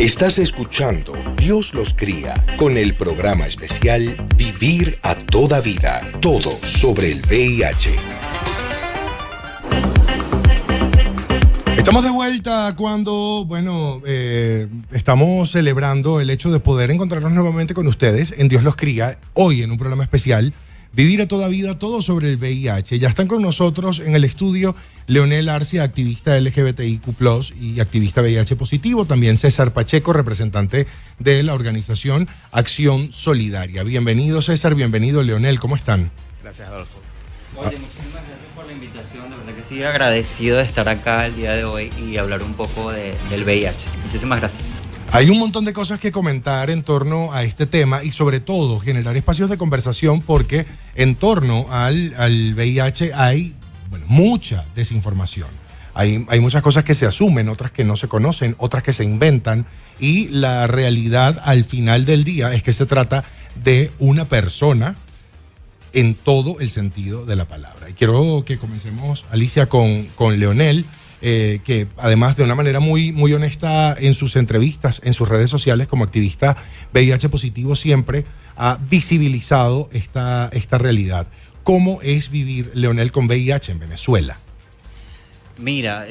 Estás escuchando Dios los cría con el programa especial Vivir a toda vida, todo sobre el VIH. Estamos de vuelta cuando, estamos celebrando el hecho de poder encontrarnos nuevamente con ustedes en Dios los cría, hoy en un programa especial, Vivir a toda vida, todo sobre el VIH. Ya están con nosotros en el estudio Leonel Arcia, activista LGBTIQ+, y activista VIH positivo. También César Pacheco, representante de la organización Acción Solidaria. Bienvenido César, bienvenido Leonel, ¿cómo están? Gracias, Adolfo. Oye, muchísimas gracias por la invitación. De verdad que sí, agradecido de estar acá el día de hoy y hablar un poco del VIH. Muchísimas gracias. Hay un montón de cosas que comentar en torno a este tema y sobre todo generar espacios de conversación porque en torno al VIH hay mucha desinformación. Hay muchas cosas que se asumen, otras que no se conocen, otras que se inventan y la realidad al final del día es que se trata de una persona en todo el sentido de la palabra. Y quiero que comencemos, Alicia, con Leonel, que además de una manera muy, muy honesta en sus entrevistas, en sus redes sociales como activista VIH positivo, siempre ha visibilizado esta realidad. ¿Cómo es vivir, Leonel, con VIH en Venezuela? Mira,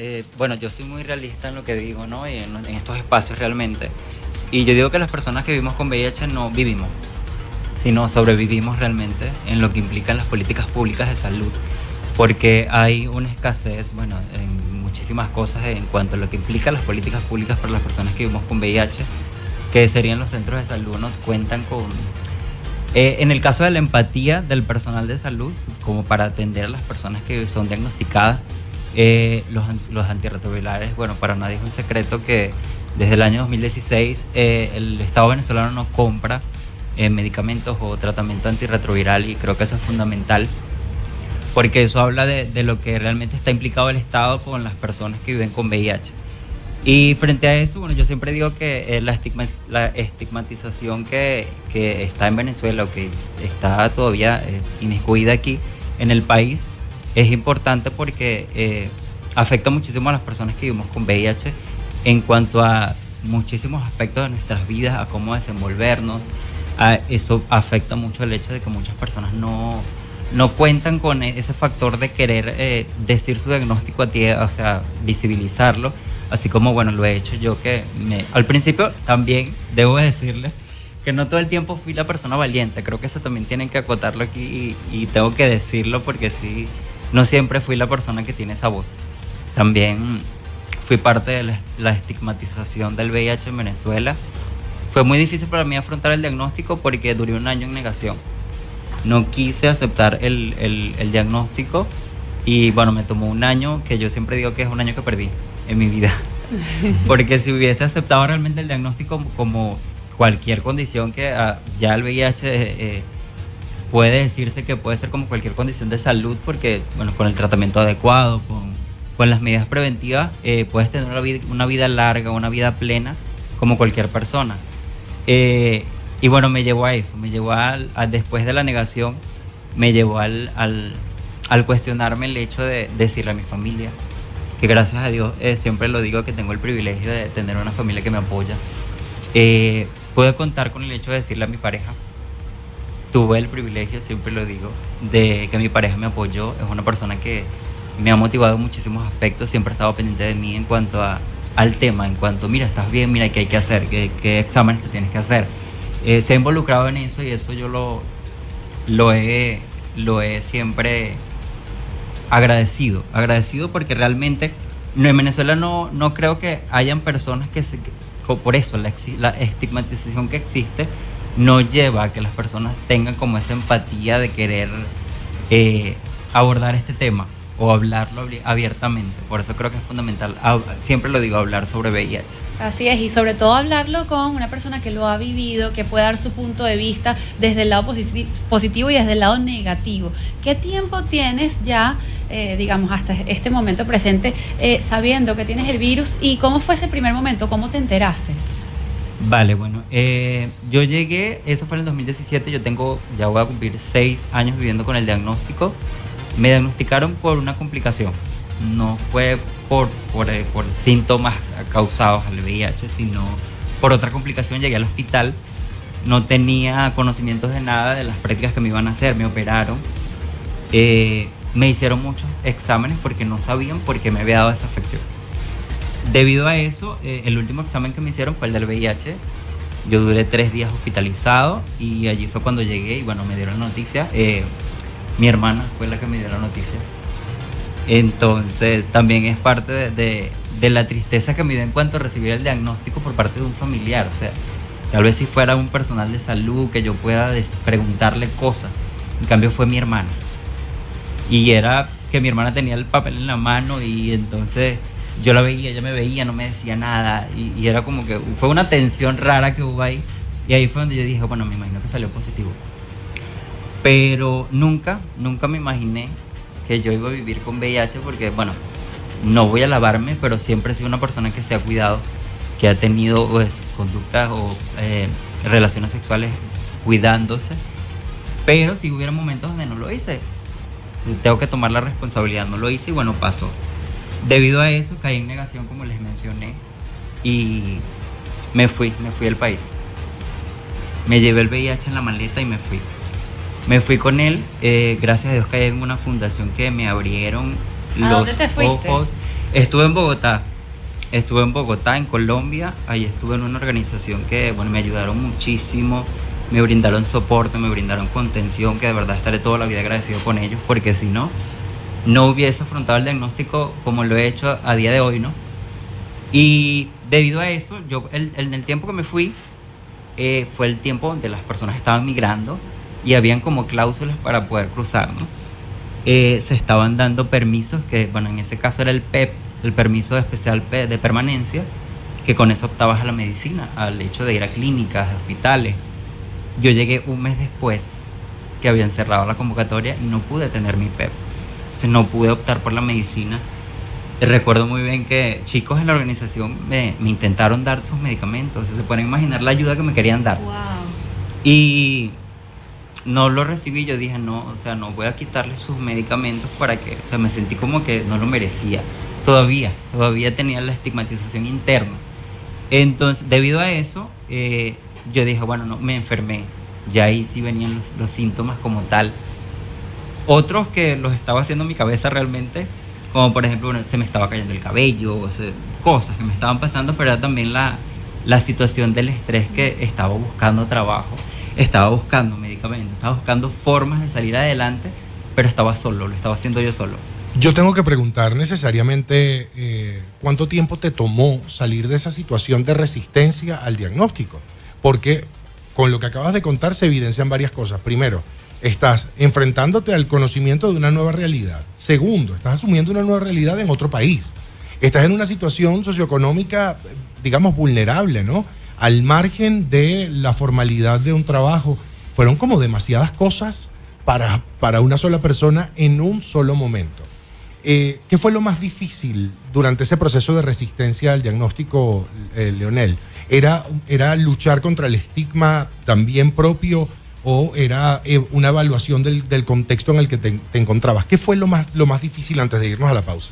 yo soy muy realista en lo que digo, ¿no? Y en estos espacios realmente. Y yo digo que las personas que vivimos con VIH no vivimos, sino sobrevivimos realmente en lo que implican las políticas públicas de salud. Porque hay una escasez, en muchísimas cosas en cuanto a lo que implican las políticas públicas para las personas que vivimos con VIH, que serían los centros de salud, no cuentan con... en el caso de la empatía del personal de salud, como para atender a las personas que son diagnosticadas, los antirretrovirales, para nadie es un secreto que desde el año 2016 el Estado venezolano no compra medicamentos o tratamiento antirretroviral, y creo que eso es fundamental porque eso habla de lo que realmente está implicado el Estado con las personas que viven con VIH. Y frente a eso, yo siempre digo que la estigmatización que está en Venezuela o que está todavía inmiscuida aquí en el país es importante porque afecta muchísimo a las personas que vivimos con VIH en cuanto a muchísimos aspectos de nuestras vidas, a cómo desenvolvernos. Eso afecta mucho el hecho de que muchas personas no cuentan con ese factor de querer decir su diagnóstico a ti, o sea, visibilizarlo, así como, lo he hecho yo, al principio también debo decirles que no todo el tiempo fui la persona valiente. Creo que eso también tienen que acotarlo aquí y tengo que decirlo porque sí, no siempre fui la persona que tiene esa voz. También fui parte de la estigmatización del VIH en Venezuela. Fue muy difícil para mí afrontar el diagnóstico porque duré un año en negación. No quise aceptar el diagnóstico y me tomó un año, que yo siempre digo que es un año que perdí en mi vida. Porque si hubiese aceptado realmente el diagnóstico como cualquier condición que ya el VIH puede decirse que puede ser como cualquier condición de salud, porque con el tratamiento adecuado, con las medidas preventivas, puedes tener una vida larga, una vida plena como cualquier persona. Y me llevó a eso, me llevó después de la negación, me llevó al cuestionarme el hecho de decirle a mi familia, que gracias a Dios siempre lo digo, que tengo el privilegio de tener una familia que me apoya. Puedo contar con el hecho de decirle a mi pareja, tuve el privilegio, siempre lo digo, de que mi pareja me apoyó. Es una persona que me ha motivado en muchísimos aspectos, siempre ha estado pendiente de mí en cuanto al tema, en cuanto, mira, estás bien, mira, ¿qué hay que hacer? ¿Qué exámenes te tienes que hacer? Se ha involucrado en eso y eso yo lo he siempre agradecido porque realmente en Venezuela no creo que hayan personas por eso la estigmatización que existe no lleva a que las personas tengan como esa empatía de querer abordar este tema o hablarlo abiertamente. Por eso creo que es fundamental, siempre lo digo, hablar sobre VIH. Así es, y sobre todo hablarlo con una persona que lo ha vivido, que puede dar su punto de vista desde el lado positivo y desde el lado negativo. ¿Qué tiempo tienes ya, hasta este momento presente, sabiendo que tienes el virus, y cómo fue ese primer momento? ¿Cómo te enteraste? Vale, yo llegué, eso fue en el 2017, ya voy a cumplir 6 años viviendo con el diagnóstico. Me diagnosticaron por una complicación, no fue por síntomas causados al VIH, sino por otra complicación llegué al hospital, no tenía conocimientos de nada de las prácticas que me iban a hacer, me operaron, me hicieron muchos exámenes porque no sabían por qué me había dado esa afección. Debido a eso, el último examen que me hicieron fue el del VIH. Yo duré 3 días hospitalizado y allí fue cuando llegué y bueno, me dieron la noticia. Mi hermana fue la que me dio la noticia. Entonces también es parte de la tristeza que me dio en cuanto a recibir el diagnóstico por parte de un familiar. O sea, tal vez si fuera un personal de salud que yo pueda preguntarle cosas. En cambio fue mi hermana. Y era que mi hermana tenía el papel en la mano y entonces yo la veía, ella me veía, no me decía nada. Y era como que fue una tensión rara que hubo ahí. Y ahí fue donde yo dije, bueno, me imagino que salió positivo. Pero nunca me imaginé que yo iba a vivir con VIH porque, bueno, no voy a alabarme, pero siempre he sido una persona que se ha cuidado, que ha tenido conductas o relaciones sexuales cuidándose, pero sí hubieron momentos donde no lo hice. Tengo que tomar la responsabilidad, no lo hice y bueno, pasó. Debido a eso caí en negación, como les mencioné, y me fui del país. Me llevé el VIH en la maleta y me fui. Me fui con él, gracias a Dios caí en una fundación que me abrieron los dónde te fuiste? ojos. Estuve en Bogotá, en Colombia. Ahí estuve en una organización que, bueno, me ayudaron muchísimo, me brindaron soporte, me brindaron contención, que de verdad estaré toda la vida agradecido con ellos, porque si no hubiese afrontado el diagnóstico como lo he hecho a día de hoy, ¿no? Y debido a eso, yo en el tiempo que me fui, fue el tiempo donde las personas estaban migrando y habían como cláusulas para poder cruzar, ¿no? Se estaban dando permisos que, bueno, en ese caso era el PEP, el permiso especial de permanencia, que con eso optabas a la medicina, al hecho de ir a clínicas, a hospitales. Yo llegué un mes después que habían cerrado la convocatoria y no pude tener mi PEP. Entonces no pude optar por la medicina. Recuerdo muy bien que chicos en la organización me intentaron dar sus medicamentos. Se pueden imaginar la ayuda que me querían dar. Wow. Y no lo recibí. Yo dije, no, o sea, no voy a quitarle sus medicamentos para que, o sea, me sentí como que no lo merecía. Todavía tenía la estigmatización interna. Entonces, debido a eso, yo dije, bueno, no, me enfermé. Ya ahí sí venían los síntomas como tal. Otros que los estaba haciendo en mi cabeza realmente, como por ejemplo, bueno, se me estaba cayendo el cabello, o sea, cosas que me estaban pasando, pero era también la situación del estrés, que estaba buscando trabajo, estaba buscando medicamentos, estaba buscando formas de salir adelante, pero estaba solo, lo estaba haciendo yo solo. Yo tengo que preguntar necesariamente cuánto tiempo te tomó salir de esa situación de resistencia al diagnóstico, porque con lo que acabas de contar se evidencian varias cosas. Primero, estás enfrentándote al conocimiento de una nueva realidad. Segundo, estás asumiendo una nueva realidad en otro país. Estás en una situación socioeconómica, digamos, vulnerable, ¿no? Al margen de la formalidad de un trabajo. Fueron como demasiadas cosas para una sola persona en un solo momento. ¿Qué fue lo más difícil durante ese proceso de resistencia al diagnóstico, Leonel? ¿Era luchar contra el estigma también propio o era una evaluación del contexto en el que te encontrabas? ¿Qué fue lo más difícil antes de irnos a la pausa?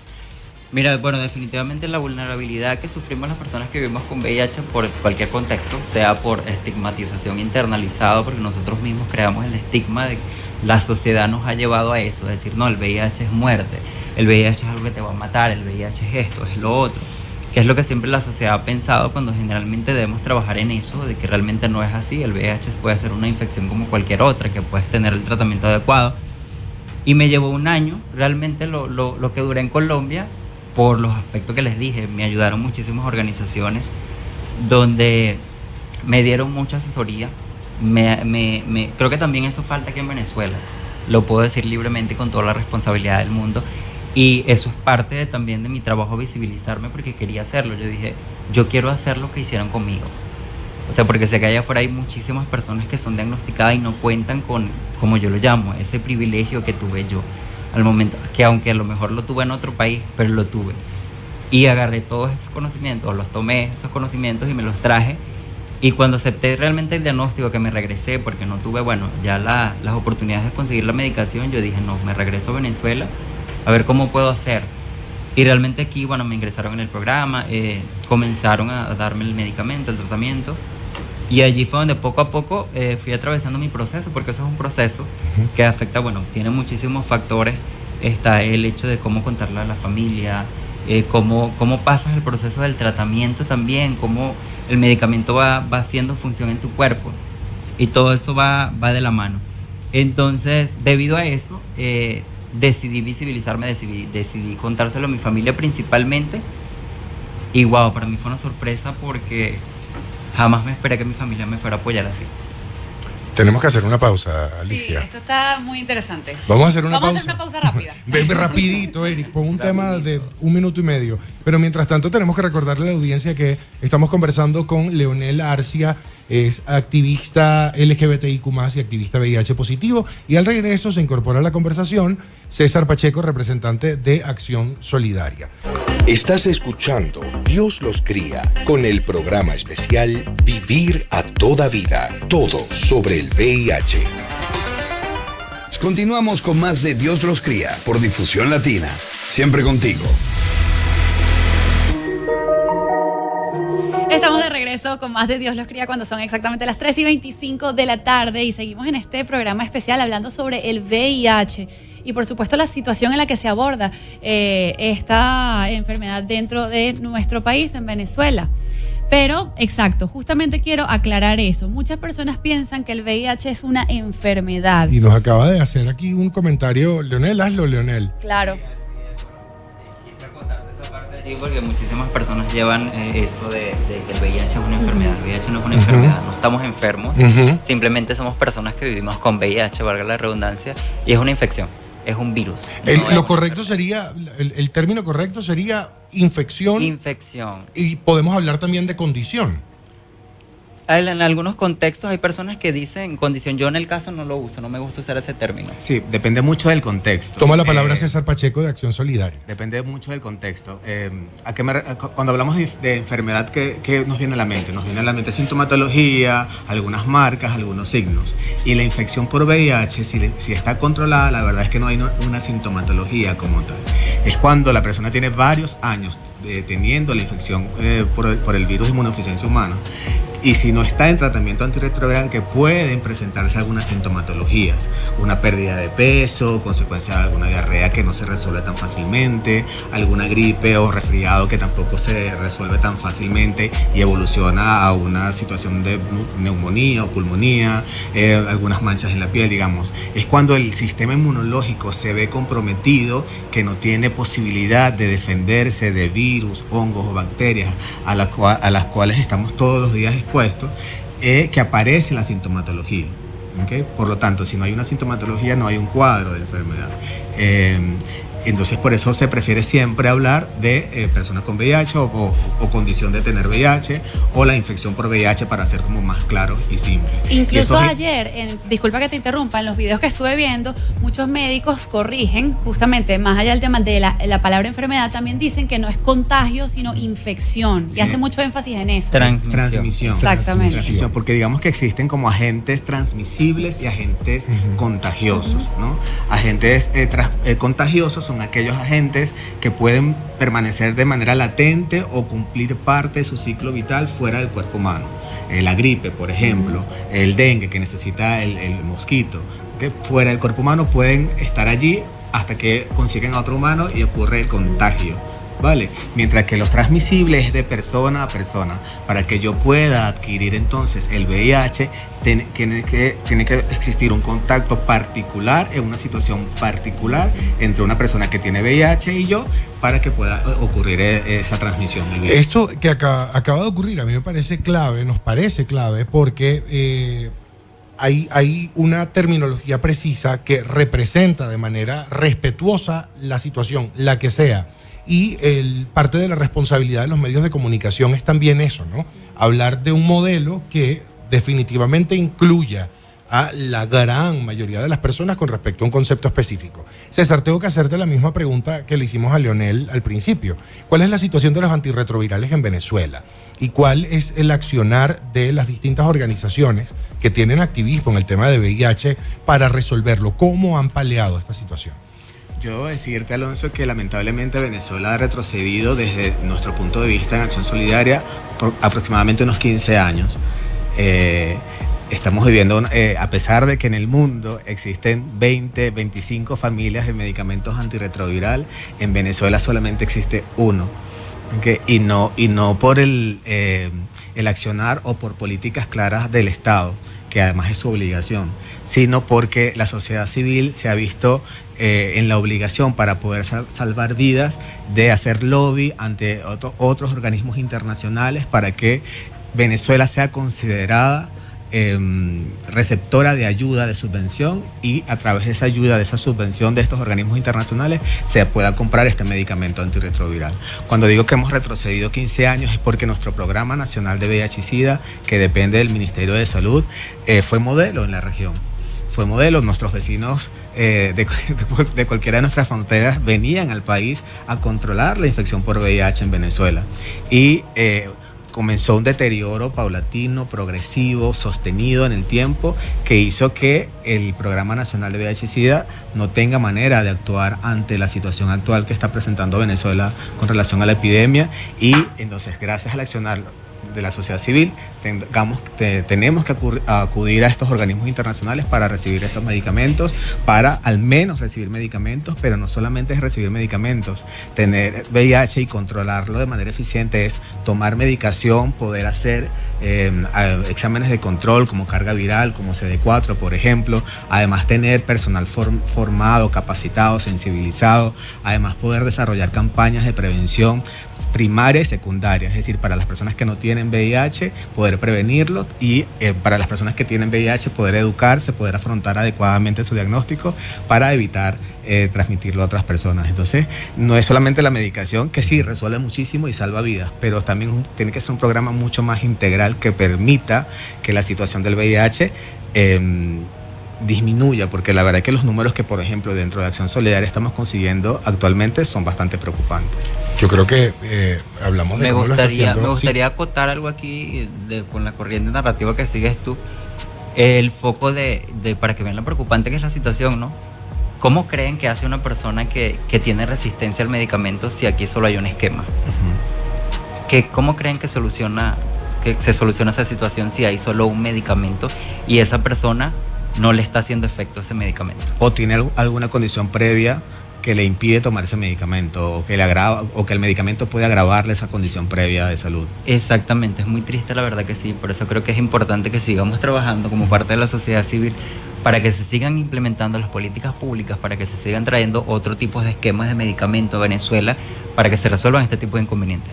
Mira, bueno, definitivamente la vulnerabilidad que sufrimos las personas que vivimos con VIH por cualquier contexto, sea por estigmatización internalizada, porque nosotros mismos creamos el estigma de la sociedad nos ha llevado a eso, de decir, no, el VIH es muerte, el VIH es algo que te va a matar, el VIH es esto, es lo otro, que es lo que siempre la sociedad ha pensado, cuando generalmente debemos trabajar en eso, de que realmente no es así. El VIH puede ser una infección como cualquier otra, que puedes tener el tratamiento adecuado. Y me llevó un año, realmente lo que duré en Colombia, por los aspectos que les dije. Me ayudaron muchísimas organizaciones donde me dieron mucha asesoría. Creo que también eso falta aquí en Venezuela, lo puedo decir libremente y con toda la responsabilidad del mundo. Y eso es parte también de mi trabajo, visibilizarme, porque quería hacerlo. Yo dije, yo quiero hacer lo que hicieron conmigo. O sea, porque sé que allá afuera hay muchísimas personas que son diagnosticadas y no cuentan con, como yo lo llamo, ese privilegio que tuve yo al momento, que aunque a lo mejor lo tuve en otro país, pero lo tuve. Y agarré todos esos conocimientos, los tomé esos conocimientos y me los traje. Y cuando acepté realmente el diagnóstico, que me regresé, porque no tuve, bueno, ya las oportunidades de conseguir la medicación, yo dije, no, me regreso a Venezuela a ver cómo puedo hacer. Y realmente aquí, bueno, me ingresaron en el programa, comenzaron a darme el medicamento, el tratamiento. Y allí fue donde poco a poco fui atravesando mi proceso, porque eso es un proceso que afecta, bueno, tiene muchísimos factores. Está el hecho de cómo contarle a la familia, cómo pasas el proceso del tratamiento también, cómo el medicamento va haciendo función en tu cuerpo. Y todo eso va de la mano. Entonces, debido a eso, decidí visibilizarme, decidí contárselo a mi familia principalmente. Y wow, para mí fue una sorpresa porque jamás me esperé que mi familia me fuera a apoyar así. Tenemos que hacer una pausa, Alicia. Sí, esto está muy interesante. Vamos a hacer una pausa rápida. Rapidito, Eric, con un tema de 1 minuto y medio. Pero mientras tanto tenemos que recordarle a la audiencia que estamos conversando con Leonel Arcia, es activista LGBTIQ+, y activista VIH positivo. Y al regreso se incorpora a la conversación César Pacheco, representante de Acción Solidaria. Estás escuchando Dios los cría con el programa especial Vivir a toda vida. Todo sobre el VIH. Continuamos con más de Dios los cría por Difusión Latina. Siempre contigo. Estamos de regreso con más de Dios los cría cuando son exactamente las 3:25 de la tarde y seguimos en este programa especial hablando sobre el VIH y por supuesto la situación en la que se aborda esta enfermedad dentro de nuestro país, en Venezuela. Pero, exacto, justamente quiero aclarar eso. Muchas personas piensan que el VIH es una enfermedad. Y nos acaba de hacer aquí un comentario, Leonel, hazlo, Leonel. Claro. Sí, porque muchísimas personas llevan eso de que el VIH es una enfermedad. El VIH no es una enfermedad, no estamos enfermos, simplemente somos personas que vivimos con VIH, valga la redundancia, y es una infección, es un virus. Lo correcto sería, el término correcto sería infección. Infección. Y podemos hablar también de condición. En algunos contextos hay personas que dicen condición. Yo en el caso no lo uso, no me gusta usar ese término. Sí, depende mucho del contexto. Toma la palabra César Pacheco de Acción Solidaria. Depende mucho del contexto. Cuando hablamos de enfermedad, ¿qué nos viene a la mente? Nos viene a la mente sintomatología, algunas marcas, algunos signos. Y la infección por VIH, si está controlada, la verdad es que no hay una sintomatología como tal. Es cuando la persona tiene varios años teniendo la infección por el virus de inmunodeficiencia humana. Y si no está en tratamiento antirretroviral, que pueden presentarse algunas sintomatologías, una pérdida de peso, consecuencia de alguna diarrea que no se resuelve tan fácilmente, alguna gripe o resfriado que tampoco se resuelve tan fácilmente y evoluciona a una situación de neumonía o pulmonía, algunas manchas en la piel, digamos. Es cuando el sistema inmunológico se ve comprometido, que no tiene posibilidad de defenderse de virus, hongos o bacterias a las cuales estamos todos los días expuestos, que aparece la sintomatología. ¿Okay? Por lo tanto, si no hay una sintomatología, no hay un cuadro de enfermedad. Entonces, por eso se prefiere siempre hablar de personas con VIH o condición de tener VIH o la infección por VIH para ser como más claros y simples. Incluso ayer, disculpa que te interrumpa, en los videos que estuve viendo, muchos médicos corrigen, justamente más allá del tema de la palabra enfermedad, también dicen que no es contagio, sino infección. Y hace mucho énfasis en eso. Transmisión. Exactamente. Transmisión, porque digamos que existen como agentes transmisibles y agentes contagiosos, ¿no? Agentes contagiosos son aquellos agentes que pueden permanecer de manera latente o cumplir parte de su ciclo vital fuera del cuerpo humano. La gripe, por ejemplo, el dengue que necesita el mosquito, que fuera del cuerpo humano pueden estar allí hasta que consiguen a otro humano y ocurre el contagio. ¿Vale? Mientras que los transmisibles es de persona a persona. Para que yo pueda adquirir entonces el VIH, tiene que existir un contacto particular en una situación particular entre una persona que tiene VIH y yo para que pueda ocurrir esa transmisión del virus. Esto que acaba de ocurrir a mí me parece clave, nos parece clave porque hay una terminología precisa que representa de manera respetuosa la situación, la que sea. Y parte de la responsabilidad de los medios de comunicación es también eso, ¿no? Hablar de un modelo que definitivamente incluya a la gran mayoría de las personas con respecto a un concepto específico. César, tengo que hacerte la misma pregunta que le hicimos a Leonel al principio. ¿Cuál es la situación de los antirretrovirales en Venezuela? ¿Y cuál es el accionar de las distintas organizaciones que tienen activismo en el tema de VIH para resolverlo? ¿Cómo han paliado esta situación? Yo debo decirte, Alonso, que lamentablemente Venezuela ha retrocedido desde nuestro punto de vista en Acción Solidaria por aproximadamente unos 15 años. Estamos viviendo, a pesar de que en el mundo existen 20, 25 familias de medicamentos antirretroviral, en Venezuela solamente existe uno. ¿Okay? Y no por el accionar o por políticas claras del Estado, que además es su obligación, sino porque la sociedad civil se ha visto en la obligación, para poder salvar vidas, de hacer lobby ante otros organismos internacionales para que Venezuela sea considerada receptora de ayuda, de subvención, y a través de esa ayuda, de esa subvención de estos organismos internacionales, se pueda comprar este medicamento antirretroviral. Cuando digo que hemos retrocedido 15 años es porque nuestro programa nacional de VIH y SIDA, que depende del Ministerio de Salud, fue modelo en la región. Fue modelo, nuestros vecinos de cualquiera de nuestras fronteras venían al país a controlar la infección por VIH en Venezuela. Y comenzó un deterioro paulatino, progresivo, sostenido en el tiempo, que hizo que el Programa Nacional de VIH y SIDA no tenga manera de actuar ante la situación actual que está presentando Venezuela con relación a la epidemia. Y entonces, gracias al accionar de la sociedad civil, tenemos que acudir a estos organismos internacionales para recibir estos medicamentos, para al menos recibir medicamentos, pero no solamente es recibir medicamentos. Tener VIH y controlarlo de manera eficiente es tomar medicación, poder hacer exámenes de control como carga viral, como CD4, por ejemplo, además tener personal formado, capacitado, sensibilizado, además poder desarrollar campañas de prevención primaria y secundaria, es decir, para las personas que no tienen VIH, poder prevenirlo, y para las personas que tienen VIH, poder educarse, poder afrontar adecuadamente su diagnóstico para evitar transmitirlo a otras personas. Entonces, no es solamente la medicación, que sí resuelve muchísimo y salva vidas, pero también tiene que ser un programa mucho más integral que permita que la situación del VIH disminuya, porque la verdad es que los números que, por ejemplo, dentro de Acción Solidaria estamos consiguiendo actualmente son bastante preocupantes. Yo creo que hablamos de... Me gustaría acotar algo aquí con la corriente narrativa que sigues tú, el foco de para que vean lo preocupante que es la situación, ¿no? ¿Cómo creen que hace una persona que tiene resistencia al medicamento si aquí solo hay un esquema? Uh-huh. ¿Cómo creen que se soluciona esa situación si hay solo un medicamento y esa persona no le está haciendo efecto ese medicamento? O tiene alguna condición previa que le impide tomar ese medicamento, o que le agrava, o que el medicamento puede agravarle esa condición previa de salud. Exactamente, es muy triste, la verdad que sí. Por eso creo que es importante que sigamos trabajando como parte de la sociedad civil para que se sigan implementando las políticas públicas, para que se sigan trayendo otro tipo de esquemas de medicamento a Venezuela, para que se resuelvan este tipo de inconvenientes.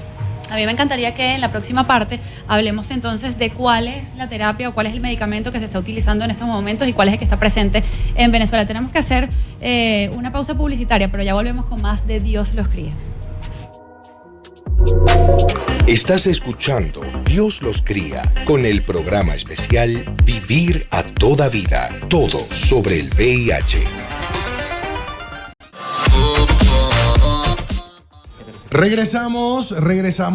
A mí me encantaría que en la próxima parte hablemos entonces de cuál es la terapia o cuál es el medicamento que se está utilizando en estos momentos y cuál es el que está presente en Venezuela. Tenemos que hacer una pausa publicitaria, pero ya volvemos con más de Dios los cría. Estás escuchando Dios los cría con el programa especial Vivir a toda vida, todo sobre el VIH. Regresamos,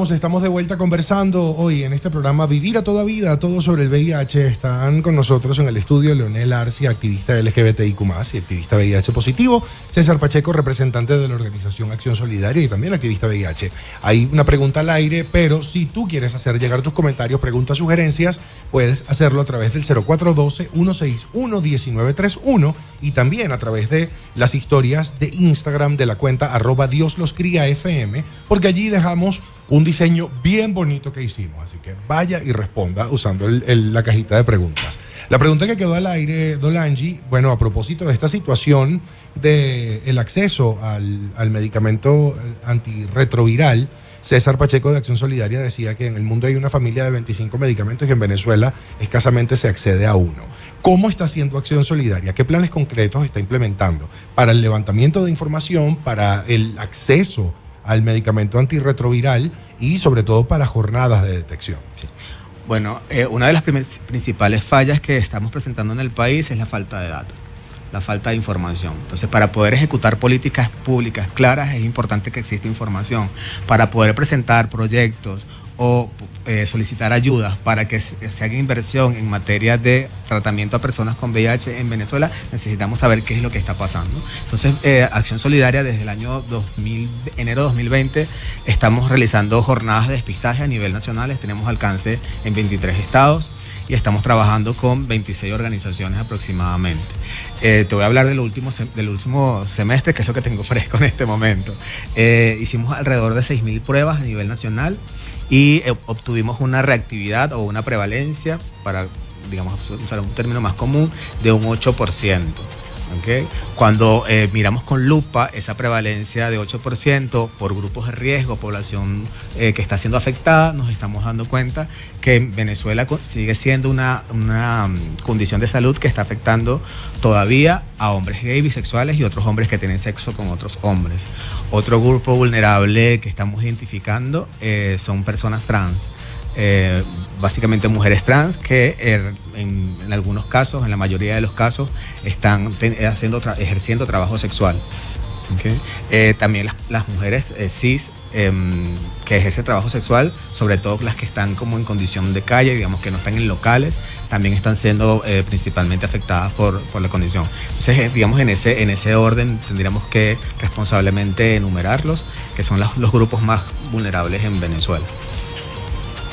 estamos de vuelta conversando hoy en este programa Vivir a toda vida, todo sobre el VIH. Están con nosotros en el estudio Leonel Arcia, activista LGBTIQ+, y activista VIH positivo, César Pacheco, representante de la organización Acción Solidaria y también activista VIH. Hay una pregunta al aire, pero si tú quieres hacer llegar tus comentarios, preguntas, sugerencias, puedes hacerlo a través del 0412-161-1931 y también a través de las historias de Instagram de la cuenta @DiosLosCríaFM, porque allí dejamos un diseño bien bonito que hicimos, así que vaya y responda usando la cajita de preguntas. La pregunta que quedó al aire, Dolangi, bueno, a propósito de esta situación del acceso al medicamento antirretroviral, César Pacheco de Acción Solidaria decía que en el mundo hay una familia de 25 medicamentos y en Venezuela escasamente se accede a uno. ¿Cómo está haciendo Acción Solidaria? ¿Qué planes concretos está implementando para el levantamiento de información, para el acceso al medicamento antirretroviral y sobre todo para jornadas de detección? Sí. Bueno, una de las principales fallas que estamos presentando en el país es la falta de datos, la falta de información. Entonces, para poder ejecutar políticas públicas claras es importante que exista información. Para poder presentar proyectos o solicitar ayudas para que se haga inversión en materia de tratamiento a personas con VIH en Venezuela, necesitamos saber qué es lo que está pasando. Entonces, Acción Solidaria desde el año enero 2020 estamos realizando jornadas de despistaje a nivel nacional, tenemos alcance en 23 estados y estamos trabajando con 26 organizaciones aproximadamente. Te voy a hablar del último semestre, que es lo que tengo fresco en este momento. Hicimos alrededor de 6.000 pruebas a nivel nacional y obtuvimos una reactividad o una prevalencia, para, digamos, usar un término más común, de un 8%. ¿Okay? Cuando miramos con lupa esa prevalencia de 8% por grupos de riesgo, población que está siendo afectada, nos estamos dando cuenta que en Venezuela sigue siendo una condición de salud que está afectando todavía a hombres gay, bisexuales y otros hombres que tienen sexo con otros hombres. Otro grupo vulnerable que estamos identificando son personas trans. Básicamente mujeres trans que en algunos casos, en la mayoría de los casos, están ejerciendo trabajo sexual. ¿Okay? También las mujeres cis que ejercen trabajo sexual, sobre todo las que están como en condición de calle, digamos que no están en locales, también están siendo principalmente afectadas por la condición. Entonces, digamos, en ese orden tendríamos que responsablemente enumerarlos, que son los grupos más vulnerables en Venezuela.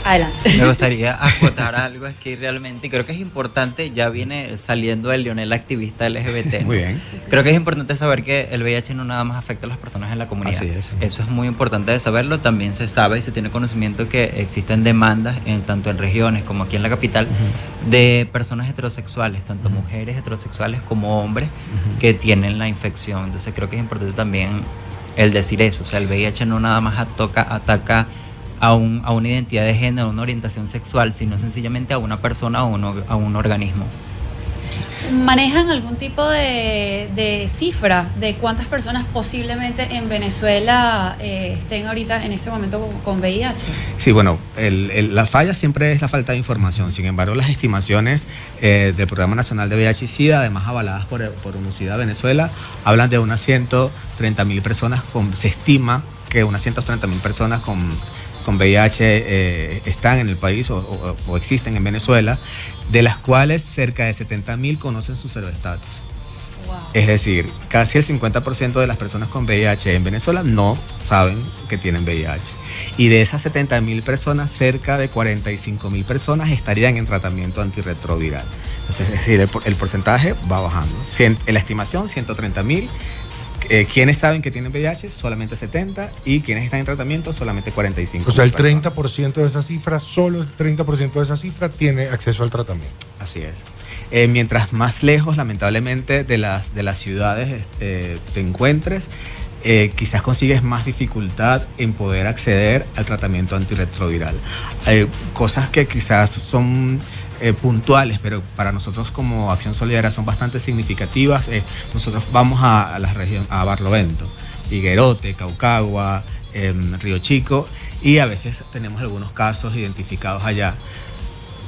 Adelante. Me gustaría acotar algo, es que realmente creo que es importante, ya viene saliendo el Lionel activista LGBT. Muy bien. Creo que es importante saber que el VIH no nada más afecta a las personas en la comunidad. Así es. Eso es muy importante de saberlo. También se sabe y se tiene conocimiento que existen demandas tanto en regiones como aquí en la capital de personas heterosexuales, tanto mujeres heterosexuales como hombres que tienen la infección. Entonces creo que es importante también el decir eso. O sea, el VIH no nada más ataca a una identidad de género, a una orientación sexual, sino sencillamente a una persona o a un organismo. ¿Manejan algún tipo de cifra de cuántas personas posiblemente en Venezuela estén ahorita en este momento con VIH? Sí, bueno, la falla siempre es la falta de información. Sin embargo, las estimaciones del Programa Nacional de VIH y SIDA, además avaladas por UNOSIDA Venezuela, hablan de unas 130.000 personas, se estima que unas 130.000 personas con VIH están en el país o existen en Venezuela, de las cuales cerca de 70.000 conocen su seroestatus. Wow. Es decir, casi el 50% de las personas con VIH en Venezuela no saben que tienen VIH. Y de esas 70.000 personas, cerca de 45.000 personas estarían en tratamiento antirretroviral. Entonces, es decir, el porcentaje va bajando. En la estimación, 130.000. Quienes saben que tienen VIH, solamente 70, y quienes están en tratamiento, solamente 45. O sea, el 30% de esa cifra, solo el 30% de esa cifra tiene acceso al tratamiento. Así es. Mientras más lejos, lamentablemente, de las ciudades te encuentres, quizás consigues más dificultad en poder acceder al tratamiento antirretroviral. Hay cosas que quizás son puntuales, pero para nosotros como Acción Solidaria son bastante significativas. Nosotros vamos a la región, a Barlovento, Higuerote, Caucagua, Río Chico, y a veces tenemos algunos casos identificados allá.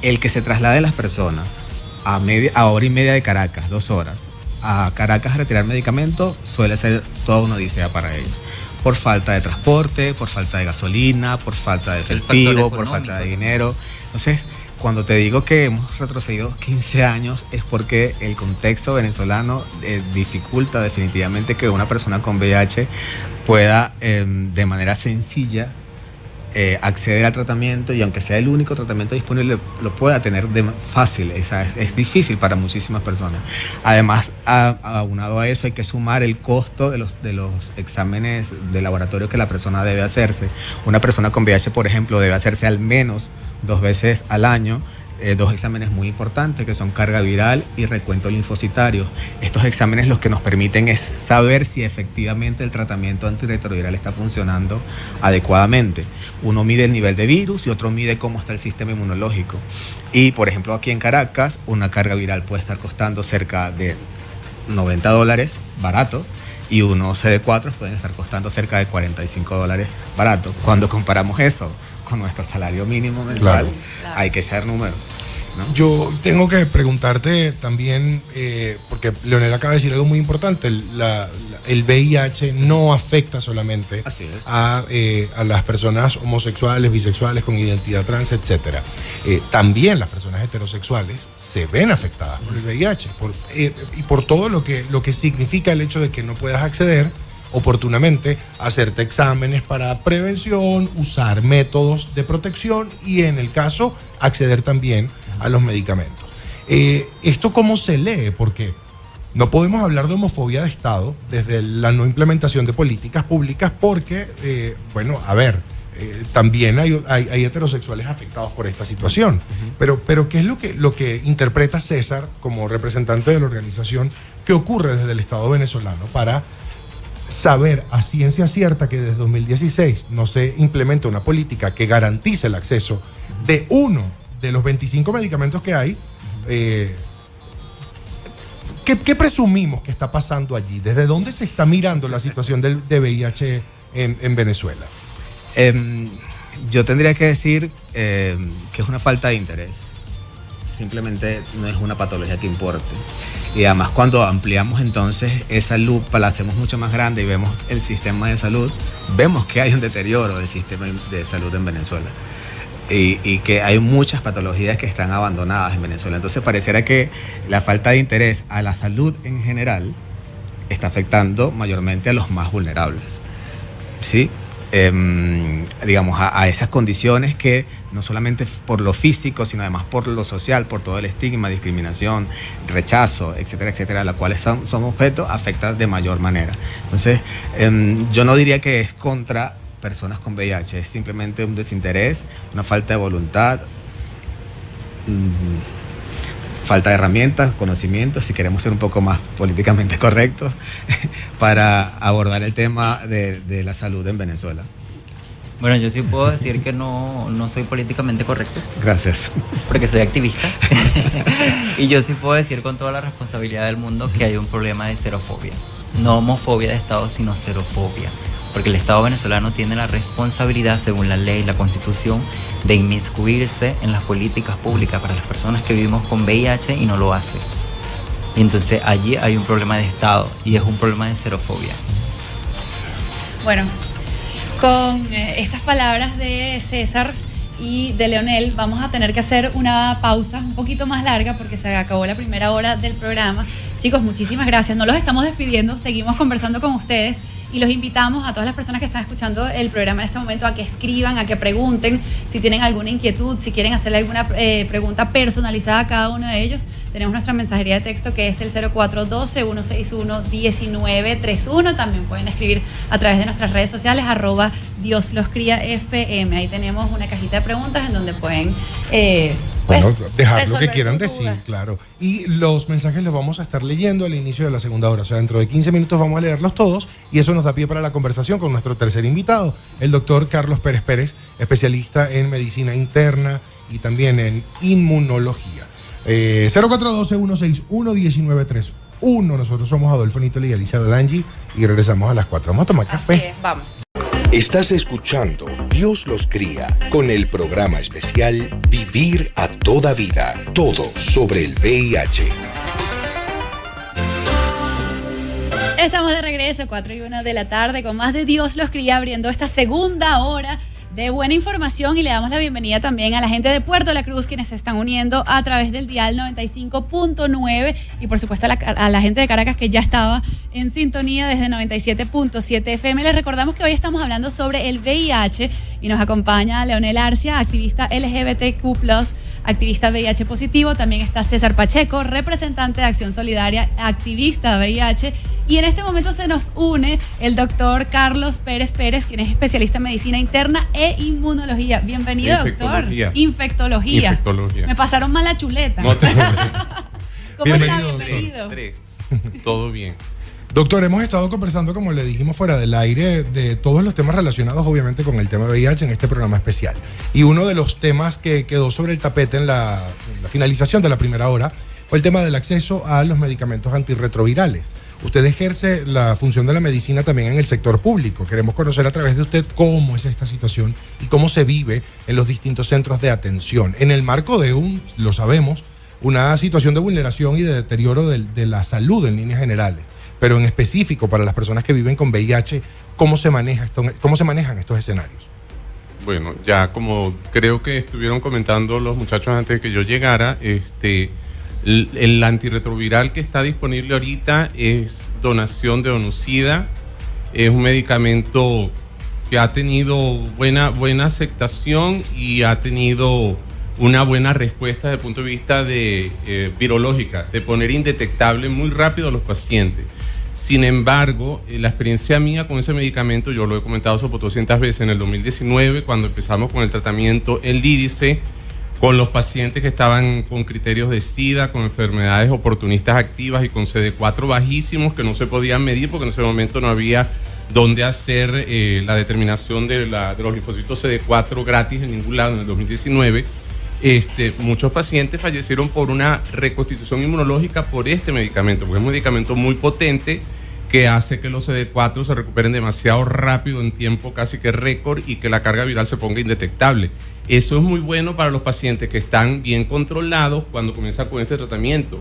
El que se trasladen las personas a hora y media de Caracas, 2 horas, a Caracas a retirar medicamentos, suele ser toda una odisea para ellos. Por falta de transporte, por falta de gasolina, por falta de efectivo, por falta de dinero. Entonces, cuando te digo que hemos retrocedido 15 años es porque el contexto venezolano dificulta definitivamente que una persona con VIH pueda de manera sencilla acceder al tratamiento, y aunque sea el único tratamiento disponible, lo pueda tener fácil. Es difícil para muchísimas personas. Además, aunado a eso, hay que sumar el costo de los exámenes de laboratorio que la persona debe hacerse. Una persona con VIH, por ejemplo, debe hacerse al menos 2 veces al año 2 exámenes muy importantes, que son carga viral y recuento linfocitario. Estos exámenes lo que nos permiten es saber si efectivamente el tratamiento antirretroviral está funcionando adecuadamente. Uno mide el nivel de virus y otro mide cómo está el sistema inmunológico. Y, por ejemplo, aquí en Caracas, una carga viral puede estar costando cerca de $90 barato, y unos CD4 pueden estar costando cerca de $45 barato. Cuando comparamos eso con nuestro salario mínimo mensual, claro, hay que echar números. ¿no? Yo tengo que preguntarte también, porque Leonel acaba de decir algo muy importante, el VIH no afecta solamente Así es. a las personas homosexuales, bisexuales, con identidad trans, etc. También las personas heterosexuales se ven afectadas por el VIH y por todo lo que significa el hecho de que no puedas acceder oportunamente, hacerte exámenes para prevención, usar métodos de protección y en el caso acceder también a los medicamentos. ¿Esto cómo se lee? Porque no podemos hablar de homofobia de Estado desde la no implementación de políticas públicas porque, también hay heterosexuales afectados por esta situación. Pero ¿qué es lo que interpreta César como representante de la organización que ocurre desde el Estado venezolano para saber a ciencia cierta que desde 2016 no se implementa una política que garantice el acceso de uno de los 25 medicamentos que hay? ¿Qué presumimos que está pasando allí? ¿Desde dónde se está mirando la situación de VIH en Venezuela? Yo tendría que decir que es una falta de interés. Simplemente no es una patología que importe. Y además cuando ampliamos entonces esa lupa, la hacemos mucho más grande y vemos el sistema de salud, vemos que hay un deterioro del sistema de salud en Venezuela. Y que hay muchas patologías que están abandonadas en Venezuela. Entonces pareciera que la falta de interés a la salud en general está afectando mayormente a los más vulnerables, ¿sí? Digamos, a esas condiciones que no solamente por lo físico, sino además por lo social, por todo el estigma, discriminación, rechazo, etcétera, etcétera, a la cual son objeto, afecta de mayor manera. Entonces, yo no diría que es contra personas con VIH, es simplemente un desinterés, una falta de voluntad, falta de herramientas, conocimientos, si queremos ser un poco más políticamente correctos, para abordar el tema de la salud en Venezuela. Bueno, yo sí puedo decir que no soy políticamente correcto. Gracias. Porque soy activista. Y yo sí puedo decir con toda la responsabilidad del mundo que hay un problema de xerofobia. No homofobia de Estado, sino xerofobia. Porque el Estado venezolano tiene la responsabilidad, según la ley y la Constitución, de inmiscuirse en las políticas públicas para las personas que vivimos con VIH y no lo hace. Y entonces allí hay un problema de Estado y es un problema de xerofobia. Bueno, con estas palabras de César y de Leonel vamos a tener que hacer una pausa un poquito más larga porque se acabó la primera hora del programa. Chicos, muchísimas gracias. No los estamos despidiendo, seguimos conversando con ustedes y los invitamos a todas las personas que están escuchando el programa en este momento a que escriban, a que pregunten si tienen alguna inquietud, si quieren hacerle alguna pregunta personalizada a cada uno de ellos. Tenemos nuestra mensajería de texto que es el 0412-161-1931. También pueden escribir a través de nuestras redes sociales @DiosLosCríaFM. Ahí tenemos una cajita de preguntas en donde pueden dejar lo que quieran sus decir, dudas. claro. Y los mensajes los vamos a estar leyendo al inicio de la segunda hora. O sea, dentro de 15 minutos vamos a leerlos todos y eso nos da pie para la conversación con nuestro tercer invitado, el doctor Carlos Pérez Pérez, especialista en medicina interna y también en inmunología. 0412-161-1931. Nosotros somos Adolfo Nitoli y Alicia Dolangi y regresamos a las 4. Vamos a tomar café. Así es, vamos. Estás escuchando Dios los cría con el programa especial Vivir a toda vida. Todo sobre el VIH. Estamos de regreso, 4:01 de la tarde, con más de Dios los cría, abriendo esta segunda hora de buena información y le damos la bienvenida también a la gente de Puerto La Cruz, quienes se están uniendo a través del dial 95.9 y por supuesto a la gente de Caracas que ya estaba en sintonía desde 97.7 FM. Les recordamos que hoy estamos hablando sobre el VIH y nos acompaña Leonel Arcia, activista LGBTQ+, activista VIH positivo. También está César Pacheco, representante de Acción Solidaria, activista VIH. Y en este momento se nos une el doctor Carlos Pérez Pérez, quien es especialista en medicina interna e inmunología. Bienvenido, doctor. Infectología. Me pasaron mal la chuleta. No te ¿Cómo Bienvenido, está? Bienvenido. Todo bien. Doctor, hemos estado conversando, como le dijimos fuera del aire, de todos los temas relacionados obviamente con el tema VIH en este programa especial. Y uno de los temas que quedó sobre el tapete en la finalización de la primera hora fue el tema del acceso a los medicamentos antirretrovirales. Usted ejerce la función de la medicina también en el sector público. Queremos conocer a través de usted cómo es esta situación y cómo se vive en los distintos centros de atención. En el marco de lo sabemos, una situación de vulneración y de deterioro de la salud en líneas generales. Pero en específico para las personas que viven con VIH, ¿cómo se manejan estos escenarios? Bueno, ya como creo que estuvieron comentando los muchachos antes de que yo llegara, el antirretroviral que está disponible ahorita es donación de Onucida. Es un medicamento que ha tenido buena aceptación y ha tenido una buena respuesta desde el punto de vista virológica, de poner indetectable muy rápido a los pacientes. Sin embargo, la experiencia mía con ese medicamento, yo lo he comentado sobre 200 veces, en el 2019, cuando empezamos con el tratamiento en Lídice, con los pacientes que estaban con criterios de SIDA, con enfermedades oportunistas activas y con CD4 bajísimos que no se podían medir porque en ese momento no había dónde hacer la determinación de los linfocitos CD4 gratis en ningún lado en el 2019. Muchos pacientes fallecieron por una reconstitución inmunológica por este medicamento, porque es un medicamento muy potente que hace que los CD4 se recuperen demasiado rápido, en tiempo casi que récord, y que la carga viral se ponga indetectable. Eso es muy bueno para los pacientes que están bien controlados cuando comienzan con este tratamiento.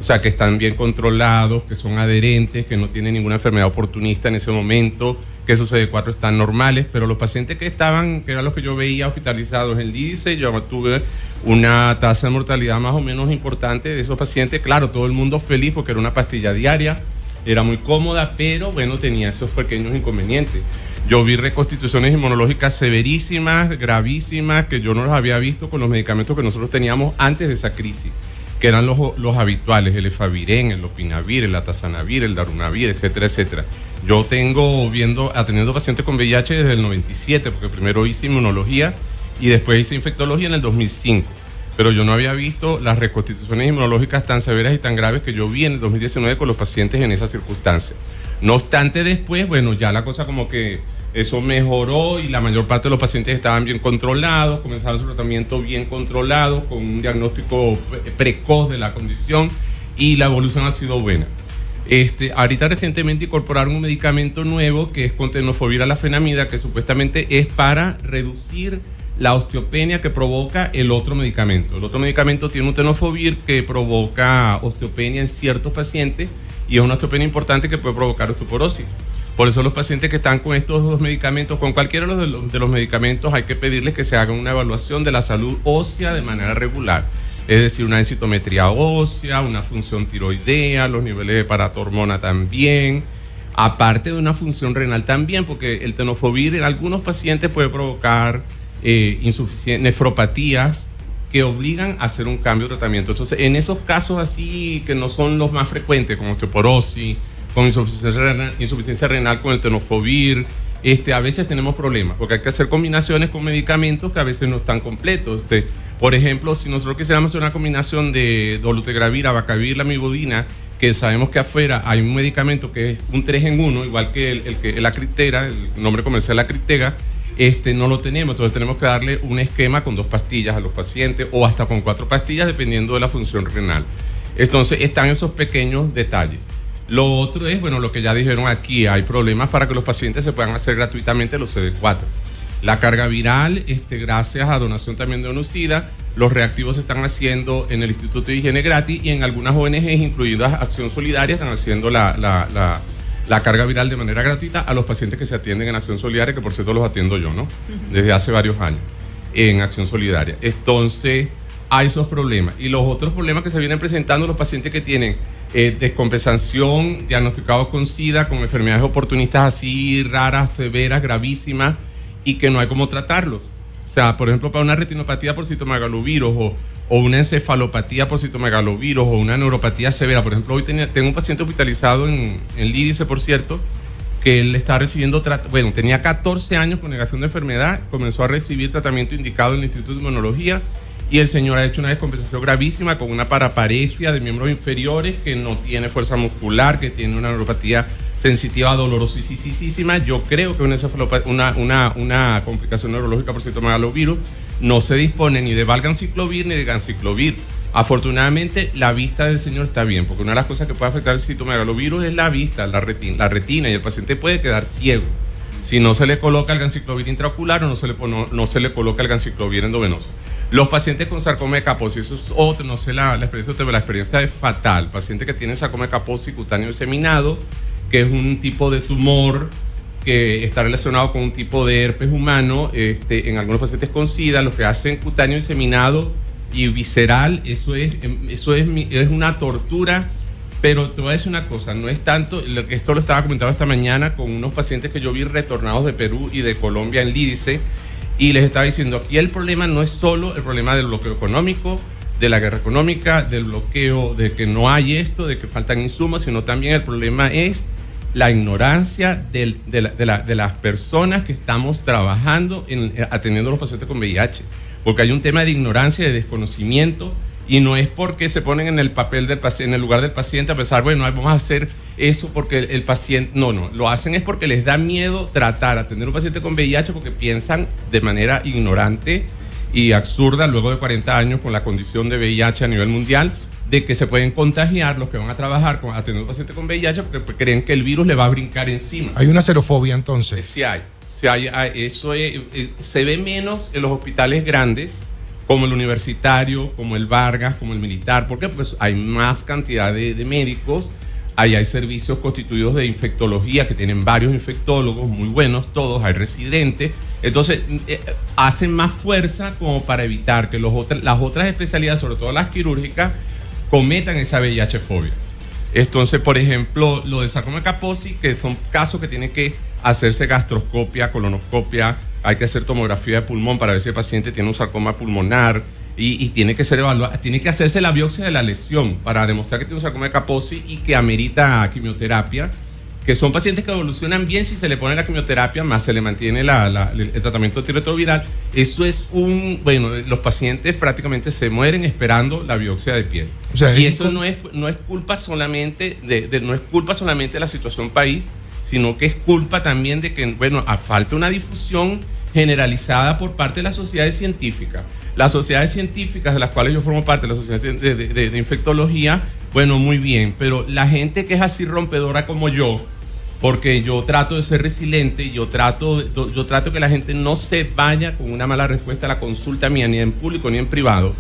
O sea, que están bien controlados, que son adherentes, que no tienen ninguna enfermedad oportunista en ese momento, que esos CD4 están normales. Pero los pacientes que eran los que yo veía hospitalizados en Lídice, yo tuve una tasa de mortalidad más o menos importante de esos pacientes. Claro, todo el mundo feliz porque era una pastilla diaria, era muy cómoda, pero bueno, tenía esos pequeños inconvenientes. Yo vi reconstituciones inmunológicas severísimas, gravísimas, que yo no las había visto con los medicamentos que nosotros teníamos antes de esa crisis, que eran los habituales, el efavirenz, el lopinavir, el atazanavir, el darunavir, etcétera, etcétera. Yo atendiendo pacientes con VIH desde el 97, porque primero hice inmunología y después hice infectología en el 2005. Pero yo no había visto las reconstituciones inmunológicas tan severas y tan graves que yo vi en el 2019 con los pacientes en esas circunstancias. No obstante, después, bueno, ya la cosa como que eso mejoró y la mayor parte de los pacientes estaban bien controlados, comenzaron su tratamiento bien controlado, con un diagnóstico precoz de la condición, y la evolución ha sido buena. Ahorita recientemente incorporaron un medicamento nuevo que es con tenofovir alafenamida, que supuestamente es para reducir la osteopenia que provoca el otro medicamento. El otro medicamento tiene un tenofovir que provoca osteopenia en ciertos pacientes y es una osteopenia importante que puede provocar osteoporosis. Por eso los pacientes que están con estos dos medicamentos, con cualquiera de los medicamentos, hay que pedirles que se hagan una evaluación de la salud ósea de manera regular. Es decir, una densitometría ósea, una función tiroidea, los niveles de paratormona también, aparte de una función renal también, porque el tenofovir en algunos pacientes puede provocar nefropatías que obligan a hacer un cambio de tratamiento. Entonces, en esos casos así que no son los más frecuentes, como osteoporosis, con insuficiencia renal con el tenofovir, a veces tenemos problemas, porque hay que hacer combinaciones con medicamentos que a veces no están completos. Por ejemplo, si nosotros quisiéramos hacer una combinación de dolutegravir, abacavir, lamivudina, que sabemos que afuera hay un medicamento que es un 3 en 1, igual que el Acristega, el nombre comercial Acristega, no lo tenemos. Entonces tenemos que darle un esquema con 2 pastillas a los pacientes o hasta con 4 pastillas dependiendo de la función renal. Entonces están esos pequeños detalles. Lo otro es, bueno, lo que ya dijeron aquí, hay problemas para que los pacientes se puedan hacer gratuitamente los CD4. La carga viral, gracias a donación también de Onucida, los reactivos se están haciendo en el Instituto de Higiene Gratis y en algunas ONGs, incluidas Acción Solidaria, están haciendo la carga viral de manera gratuita a los pacientes que se atienden en Acción Solidaria, que por cierto los atiendo yo, ¿no? Desde hace varios años en Acción Solidaria. Entonces, hay esos problemas. Y los otros problemas que se vienen presentando los pacientes que tienen descompensación, diagnosticados con SIDA, con enfermedades oportunistas así raras, severas, gravísimas, y que no hay cómo tratarlos. O sea, por ejemplo, para una retinopatía por citomegalovirus o una encefalopatía por citomegalovirus o una neuropatía severa. Por ejemplo, hoy tengo un paciente hospitalizado en Lídice, por cierto, que él está recibiendo tenía 14 años con negación de enfermedad, comenzó a recibir tratamiento indicado en el Instituto de Inmunología, y el señor ha hecho una descompensación gravísima con una paraparesia de miembros inferiores, que no tiene fuerza muscular, que tiene una neuropatía sensitiva dolorosísima. Yo creo que una complicación neurológica por citomegalovirus. No se dispone ni de valganciclovir ni de ganciclovir. Afortunadamente, la vista del señor está bien, porque una de las cosas que puede afectar el citomegalovirus es la vista, la retina, y el paciente puede quedar ciego si no se le coloca el ganciclovir intraocular o no se le coloca el ganciclovir endovenoso. Los pacientes con sarcoma de Kaposi, eso es otro, no sé la experiencia, pero la experiencia es fatal. Paciente que tiene sarcoma de Kaposi cutáneo diseminado, que es un tipo de tumor que está relacionado con un tipo de herpes humano, en algunos pacientes con SIDA, los que hacen cutáneo diseminado y visceral, eso es una tortura. Pero te voy a decir una cosa, no es tanto, esto lo estaba comentando esta mañana con unos pacientes que yo vi retornados de Perú y de Colombia en Lídice, y les estaba diciendo, aquí el problema no es solo el problema del bloqueo económico, de la guerra económica, del bloqueo, de que no hay esto, de que faltan insumos, sino también el problema es la ignorancia de las personas que estamos trabajando atendiendo a los pacientes con VIH, porque hay un tema de ignorancia, de desconocimiento. Y no es porque se ponen en el papel del paciente, en el lugar del paciente a pensar, bueno, vamos a hacer eso porque el paciente... No, lo hacen es porque les da miedo atender a un paciente con VIH porque piensan de manera ignorante y absurda, luego de 40 años con la condición de VIH a nivel mundial, de que se pueden contagiar los que van a trabajar atendiendo a un paciente con VIH porque creen que el virus le va a brincar encima. Hay una xerofobia entonces. Sí hay. Eso se ve menos en los hospitales grandes, como el universitario, como el Vargas, como el militar, porque pues hay más cantidad de médicos, ahí hay servicios constituidos de infectología que tienen varios infectólogos muy buenos todos, hay residentes, entonces hacen más fuerza como para evitar que las otras especialidades, sobre todo las quirúrgicas, cometan esa VIH-fobia. Entonces, por ejemplo, lo de sarcoma de Kaposi, que son casos que tienen que hacerse gastroscopia, colonoscopia, hay que hacer tomografía de pulmón para ver si el paciente tiene un sarcoma pulmonar y tiene que ser evaluado, tiene que hacerse la biopsia de la lesión para demostrar que tiene un sarcoma de Kaposi y que amerita quimioterapia, que son pacientes que evolucionan bien si se le pone la quimioterapia, más se le mantiene el tratamiento antirretroviral. Eso es los pacientes prácticamente se mueren esperando la biopsia de piel. O sea, y eso no es culpa solamente no es culpa solamente de la situación país, sino que es culpa también de que, falta una difusión generalizada por parte de las sociedades científicas. Las sociedades científicas de las cuales yo formo parte, la sociedad de infectología, muy bien, pero la gente que es así rompedora como yo, porque yo trato de ser resiliente, yo trato que la gente no se vaya con una mala respuesta a la consulta mía, ni en público ni en privado.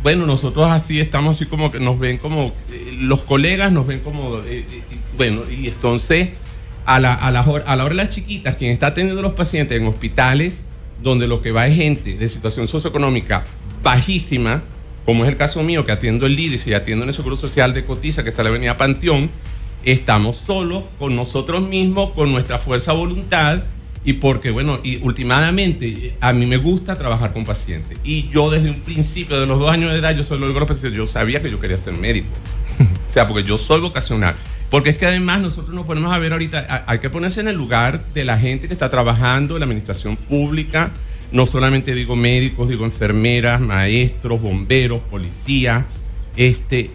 Nosotros así estamos así como que nos ven como, los colegas nos ven como, y entonces a la hora de las chiquitas, quien está atendiendo a los pacientes en hospitales donde lo que va es gente de situación socioeconómica bajísima, como es el caso mío, que atiendo el Lídice y atiendo en el Seguro Social de Cotiza, que está en la avenida Panteón, estamos solos con nosotros mismos, con nuestra fuerza de voluntad, y porque, y últimamente a mí me gusta trabajar con pacientes. Y yo desde un principio, de los 2 años de edad, yo solo digo a los pacientes, yo sabía que yo quería ser médico. O sea, porque yo soy vocacional. Porque es que además nosotros nos ponemos a ver ahorita, hay que ponerse en el lugar de la gente que está trabajando en la administración pública. No solamente digo médicos, digo enfermeras, maestros, bomberos, policías.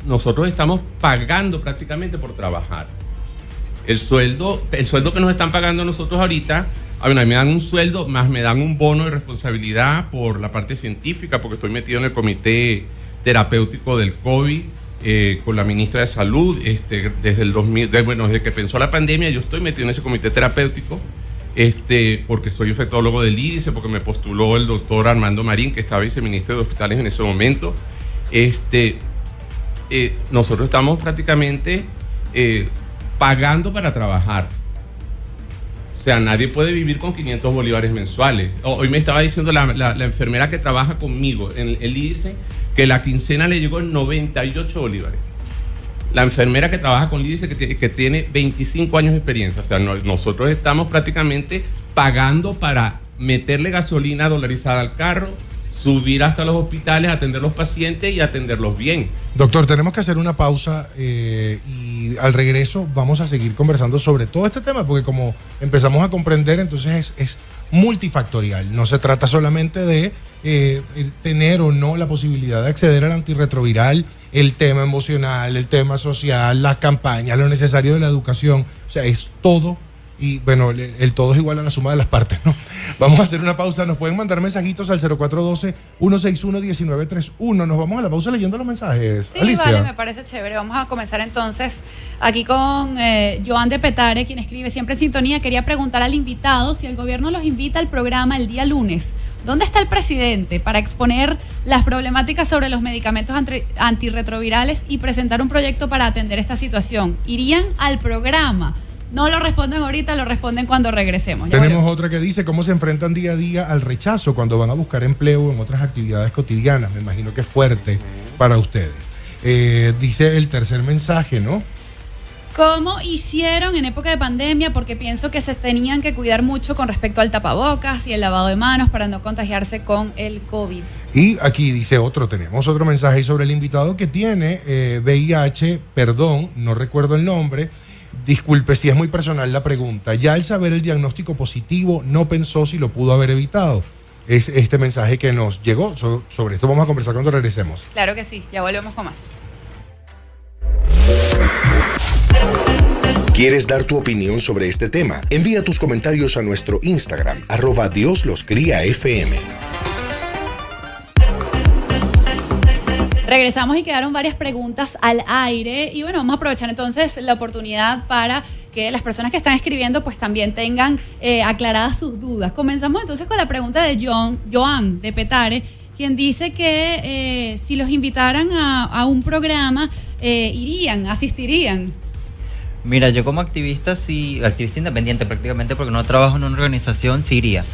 Nosotros estamos pagando prácticamente por trabajar. El sueldo que nos están pagando nosotros ahorita, a mí me dan un sueldo, más me dan un bono de responsabilidad por la parte científica, porque estoy metido en el comité terapéutico del COVID, con la ministra de Salud, desde el 2000, desde que pensó la pandemia, yo estoy metido en ese comité terapéutico, porque soy infectólogo del Lídice, porque me postuló el doctor Armando Marín, que estaba viceministro de Hospitales en ese momento. Nosotros estamos prácticamente pagando para trabajar. O sea, nadie puede vivir con 500 bolívares mensuales. Hoy me estaba diciendo la enfermera que trabaja conmigo en el Lídice que la quincena le llegó en 98 bolívares. La enfermera que trabaja con Lídice que tiene 25 años de experiencia. O sea, nosotros estamos prácticamente pagando para meterle gasolina dolarizada al carro, subir hasta los hospitales, atender a los pacientes y atenderlos bien. Doctor, tenemos que hacer una pausa y al regreso vamos a seguir conversando sobre todo este tema, porque como empezamos a comprender, entonces es multifactorial. No se trata solamente de tener o no la posibilidad de acceder al antirretroviral, el tema emocional, el tema social, las campañas, lo necesario de la educación. O sea, es todo y bueno, el todo es igual a la suma de las partes, ¿no? Vamos a hacer una pausa, nos pueden mandar mensajitos al 0412-161-1931. Nos vamos a la pausa leyendo los mensajes. Sí, Alicia. vale, me parece chévere. Vamos a comenzar entonces aquí con Joan de Petare, quien escribe siempre en sintonía. Quería preguntar al invitado si el gobierno los invita al programa el día lunes. ¿Dónde está el presidente para exponer las problemáticas sobre los medicamentos antirretrovirales y presentar un proyecto para atender esta situación? ¿Irían al programa? No lo responden ahorita, lo responden cuando regresemos. Tenemos otra que dice cómo se enfrentan día a día al rechazo cuando van a buscar empleo en otras actividades cotidianas. Me imagino que es fuerte para ustedes. Dice el tercer mensaje, ¿no? ¿Cómo hicieron en época de pandemia? Porque pienso que se tenían que cuidar mucho con respecto al tapabocas y el lavado de manos para no contagiarse con el COVID. Y aquí dice tenemos otro mensaje sobre el invitado que tiene VIH, perdón, no recuerdo el nombre. Disculpe si es muy personal la pregunta. Ya al saber el diagnóstico positivo, no pensó si lo pudo haber evitado. Es este mensaje que nos llegó. Sobre esto vamos a conversar cuando regresemos. Claro que sí, ya volvemos con más. ¿Quieres dar tu opinión sobre este tema? Envía tus comentarios a nuestro Instagram, @DiosLosCríaFM. Regresamos y quedaron varias preguntas al aire y bueno, vamos a aprovechar entonces la oportunidad para que las personas que están escribiendo pues también tengan aclaradas sus dudas. Comenzamos entonces con la pregunta de Joan de Petare, quien dice que si los invitaran a un programa, asistirían. Mira, yo como activista independiente prácticamente, porque no trabajo en una organización, sí iría.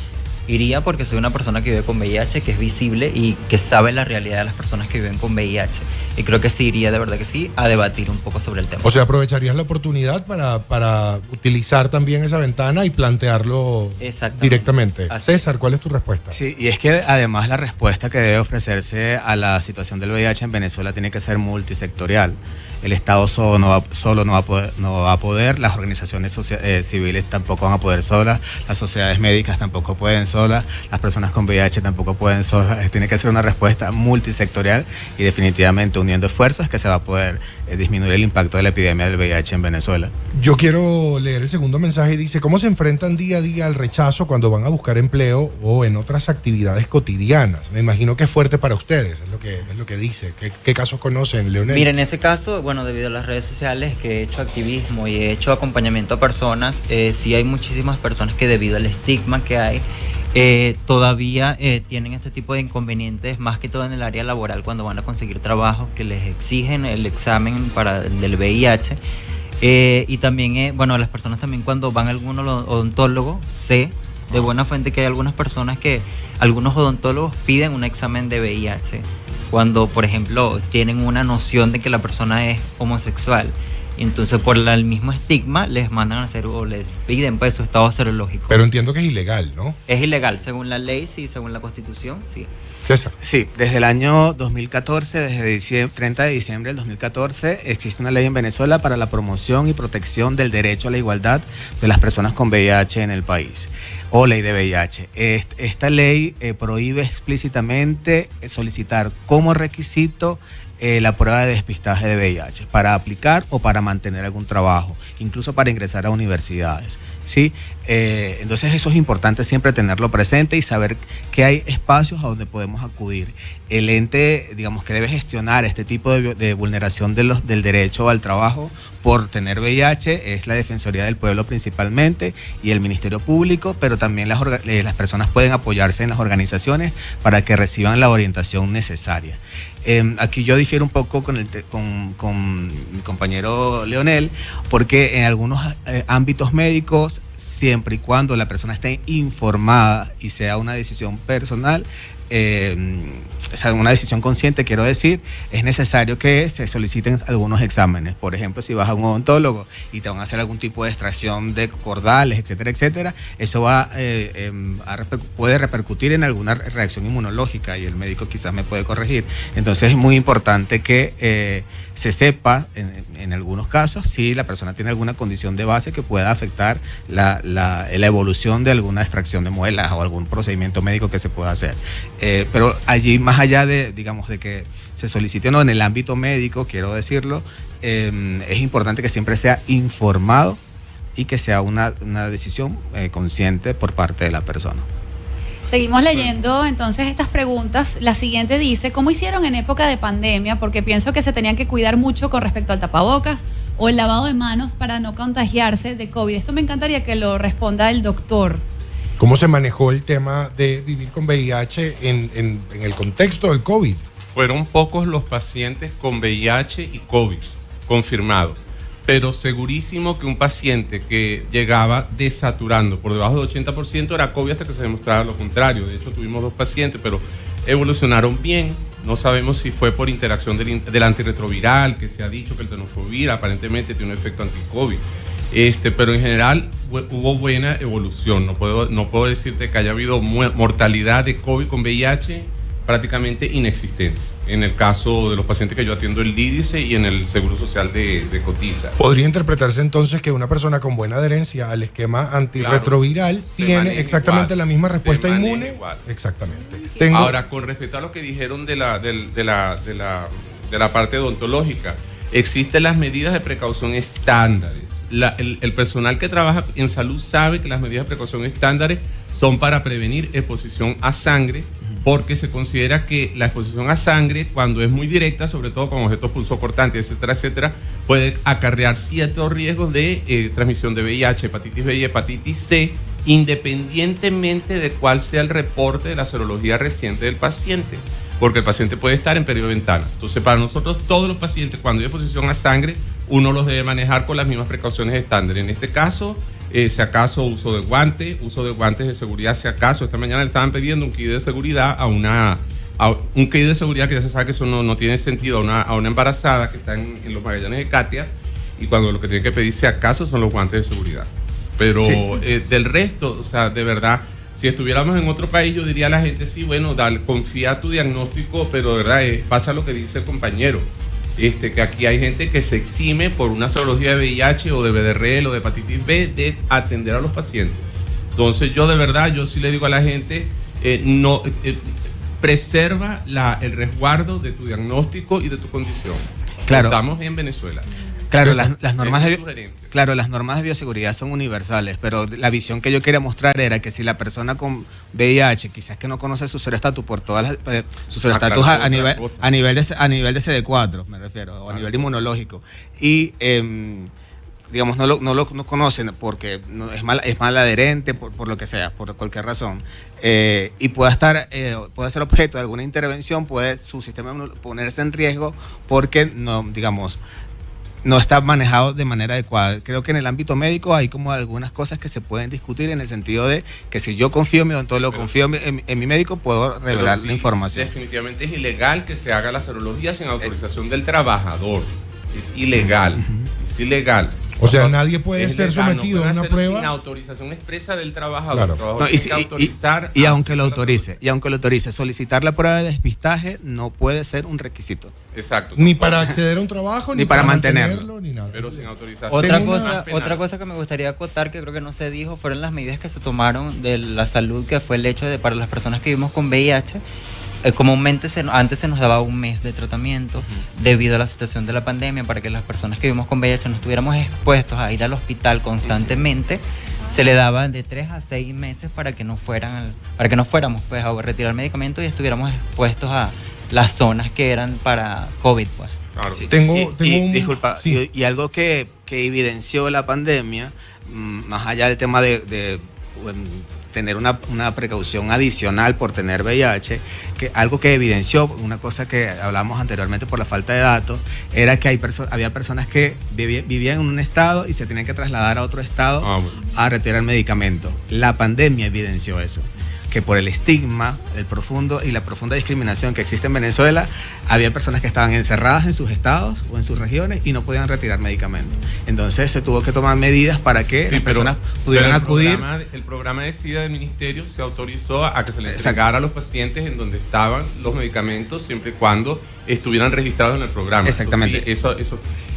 Iría porque soy una persona que vive con VIH, que es visible y que sabe la realidad de las personas que viven con VIH. Y creo que sí iría, de verdad que sí, a debatir un poco sobre el tema. O sea, aprovecharías la oportunidad para utilizar también esa ventana y plantearlo directamente. César, ¿cuál es tu respuesta? Sí, y es que además la respuesta que debe ofrecerse a la situación del VIH en Venezuela tiene que ser multisectorial. El Estado solo no va a poder, las organizaciones civiles tampoco van a poder solas, las sociedades médicas tampoco pueden solas, las personas con VIH tampoco pueden solas. Tiene que ser una respuesta multisectorial y definitivamente uniendo esfuerzos que se va a poder disminuir el impacto de la epidemia del VIH en Venezuela. Yo quiero leer el segundo mensaje. Dice, ¿cómo se enfrentan día a día al rechazo cuando van a buscar empleo o en otras actividades cotidianas? Me imagino que es fuerte para ustedes, es lo que dice. ¿Qué casos conocen, Leonel? Mira, en ese caso, bueno, debido a las redes sociales que he hecho activismo y he hecho acompañamiento a personas, sí hay muchísimas personas que debido al estigma que hay, todavía tienen este tipo de inconvenientes, más que todo en el área laboral, cuando van a conseguir trabajo que les exigen el examen del VIH. Y también, bueno, las personas también cuando van a algún odontólogo, sé de buena fuente que hay algunas personas algunos odontólogos piden un examen de VIH cuando, por ejemplo, tienen una noción de que la persona es homosexual. Entonces, por el mismo estigma, les mandan a hacer o les piden pues su estado serológico. Pero entiendo que es ilegal, ¿no? Es ilegal, según la ley, sí, según la Constitución, sí. César. Sí, desde el año 2014, desde 30 de diciembre del 2014, existe una ley en Venezuela para la promoción y protección del derecho a la igualdad de las personas con VIH en el país, o ley de VIH. Esta ley prohíbe explícitamente solicitar como requisito la prueba de despistaje de VIH para aplicar o para mantener algún trabajo, incluso para ingresar a universidades, ¿sí? Entonces eso es importante siempre tenerlo presente y saber que hay espacios a donde podemos acudir. El ente, digamos, que debe gestionar este tipo de vulneración del derecho al trabajo por tener VIH es la Defensoría del Pueblo principalmente y el Ministerio Público, pero también las personas pueden apoyarse en las organizaciones para que reciban la orientación necesaria. Aquí yo difiero un poco con mi compañero Leonel, porque en algunos ámbitos médicos, siempre y cuando la persona esté informada y sea una decisión personal, o sea, una decisión consciente, quiero decir, es necesario que se soliciten algunos exámenes. Por ejemplo, si vas a un odontólogo y te van a hacer algún tipo de extracción de cordales, etcétera, etcétera, eso puede repercutir en alguna reacción inmunológica y el médico quizás me puede corregir. Entonces es muy importante que se sepa, en algunos casos, si la persona tiene alguna condición de base que pueda afectar la evolución de alguna extracción de muelas o algún procedimiento médico que se pueda hacer. Pero allí, más allá de, digamos, de que se solicite o no en el ámbito médico, quiero decirlo, es importante que siempre sea informado y que sea una decisión consciente por parte de la persona. Seguimos leyendo entonces estas preguntas. La siguiente dice, ¿cómo hicieron en época de pandemia? Porque pienso que se tenían que cuidar mucho con respecto al tapabocas o el lavado de manos para no contagiarse de COVID. Esto me encantaría que lo responda el doctor. ¿Cómo se manejó el tema de vivir con VIH en el contexto del COVID? Fueron pocos los pacientes con VIH y COVID confirmados, pero segurísimo que un paciente que llegaba desaturando por debajo del 80% era COVID hasta que se demostrara lo contrario. De hecho, tuvimos 2 pacientes, pero evolucionaron bien. No sabemos si fue por interacción del antirretroviral, que se ha dicho que el tenofovir aparentemente tiene un efecto anti-COVID. Pero en general hubo buena evolución. No puedo decirte que haya habido mortalidad de COVID con VIH prácticamente inexistente. En el caso de los pacientes que yo atiendo el IDICE y en el Seguro Social de Cotiza. ¿Podría interpretarse entonces que una persona con buena adherencia al esquema antirretroviral tiene exactamente la misma respuesta inmune? Igual. Exactamente. Ahora, con respecto a lo que dijeron de la parte odontológica, existen las medidas de precaución estándares. El personal que trabaja en salud sabe que las medidas de precaución estándares son para prevenir exposición a sangre, porque se considera que la exposición a sangre, cuando es muy directa, sobre todo con objetos punzocortantes, etcétera, etcétera, puede acarrear ciertos riesgos de transmisión de VIH, hepatitis B y hepatitis C, independientemente de cuál sea el reporte de la serología reciente del paciente, porque el paciente puede estar en periodo de ventana. Entonces, para nosotros, todos los pacientes, cuando hay exposición a sangre, uno los debe manejar con las mismas precauciones estándar. En este caso, si acaso uso de guantes de seguridad, si acaso. Esta mañana le estaban pidiendo un kit de seguridad un kit de seguridad que ya se sabe que eso no tiene sentido a una embarazada que está en los Magallanes de Katia, y cuando lo que tiene que pedir si acaso son los guantes de seguridad. Pero sí. Del resto, o sea, de verdad, si estuviéramos en otro país, yo diría a la gente, sí, bueno, confía tu diagnóstico, pero de verdad pasa lo que dice el compañero. Que aquí hay gente que se exime por una serología de VIH o de VDRL o de hepatitis B de atender a los pacientes. Entonces yo de verdad, yo sí le digo a la gente, preserva el resguardo de tu diagnóstico y de tu condición. Claro. Estamos en Venezuela. Claro, las normas de bioseguridad son universales, pero la visión que yo quería mostrar era que si la persona con VIH quizás que no conoce su seroestatus por todas su seroestatus a nivel de CD4, me refiero, o a nivel inmunológico, y digamos no lo conocen porque es mal adherente por lo que sea, por cualquier razón, y puede ser objeto de alguna intervención, puede su sistema ponerse en riesgo porque no está manejado de manera adecuada. Creo que en el ámbito médico hay como algunas cosas que se pueden discutir en el sentido de que si yo confío en mi odontólogo, confío en mi médico, puedo revelar la información. Definitivamente es ilegal que se haga la serología sin autorización del trabajador. Es ilegal. Es ilegal. O sea, nadie puede ser sometido a una prueba sin autorización expresa del trabajador. Claro. Y aunque lo autorice, solicitar la prueba de despistaje no puede ser un requisito. Exacto. Ni para acceder a un trabajo, ni para mantenerlo, ni nada. Pero sin autorización. Otra cosa que me gustaría acotar, que creo que no se dijo, fueron las medidas que se tomaron de la salud, que fue el hecho de para las personas que vivimos con VIH. Comúnmente antes se nos daba un mes de tratamiento debido a la situación de la pandemia, para que las personas que vivimos con VIH no estuviéramos expuestos a ir al hospital constantemente. Se le daba de 3 a 6 meses para que no fuéramos pues a retirar medicamentos y estuviéramos expuestos a las zonas que eran para COVID, pues. Claro. Sí. Disculpa, sí. y algo que evidenció la pandemia, más allá del tema de tener una precaución adicional por tener VIH, que algo que evidenció, una cosa que hablamos anteriormente por la falta de datos, era que había personas que vivían en un estado y se tenían que trasladar a otro estado a retirar medicamentos. La pandemia evidenció eso, que por el estigma, la profunda discriminación que existe en Venezuela, había personas que estaban encerradas en sus estados o en sus regiones y no podían retirar medicamentos. Entonces se tuvo que tomar medidas para que las personas pudieran acudir. El programa de SIDA del ministerio se autorizó a que se les entregara a los pacientes en donde estaban los medicamentos, siempre y cuando estuvieran registrados en el programa. Exactamente. Eso.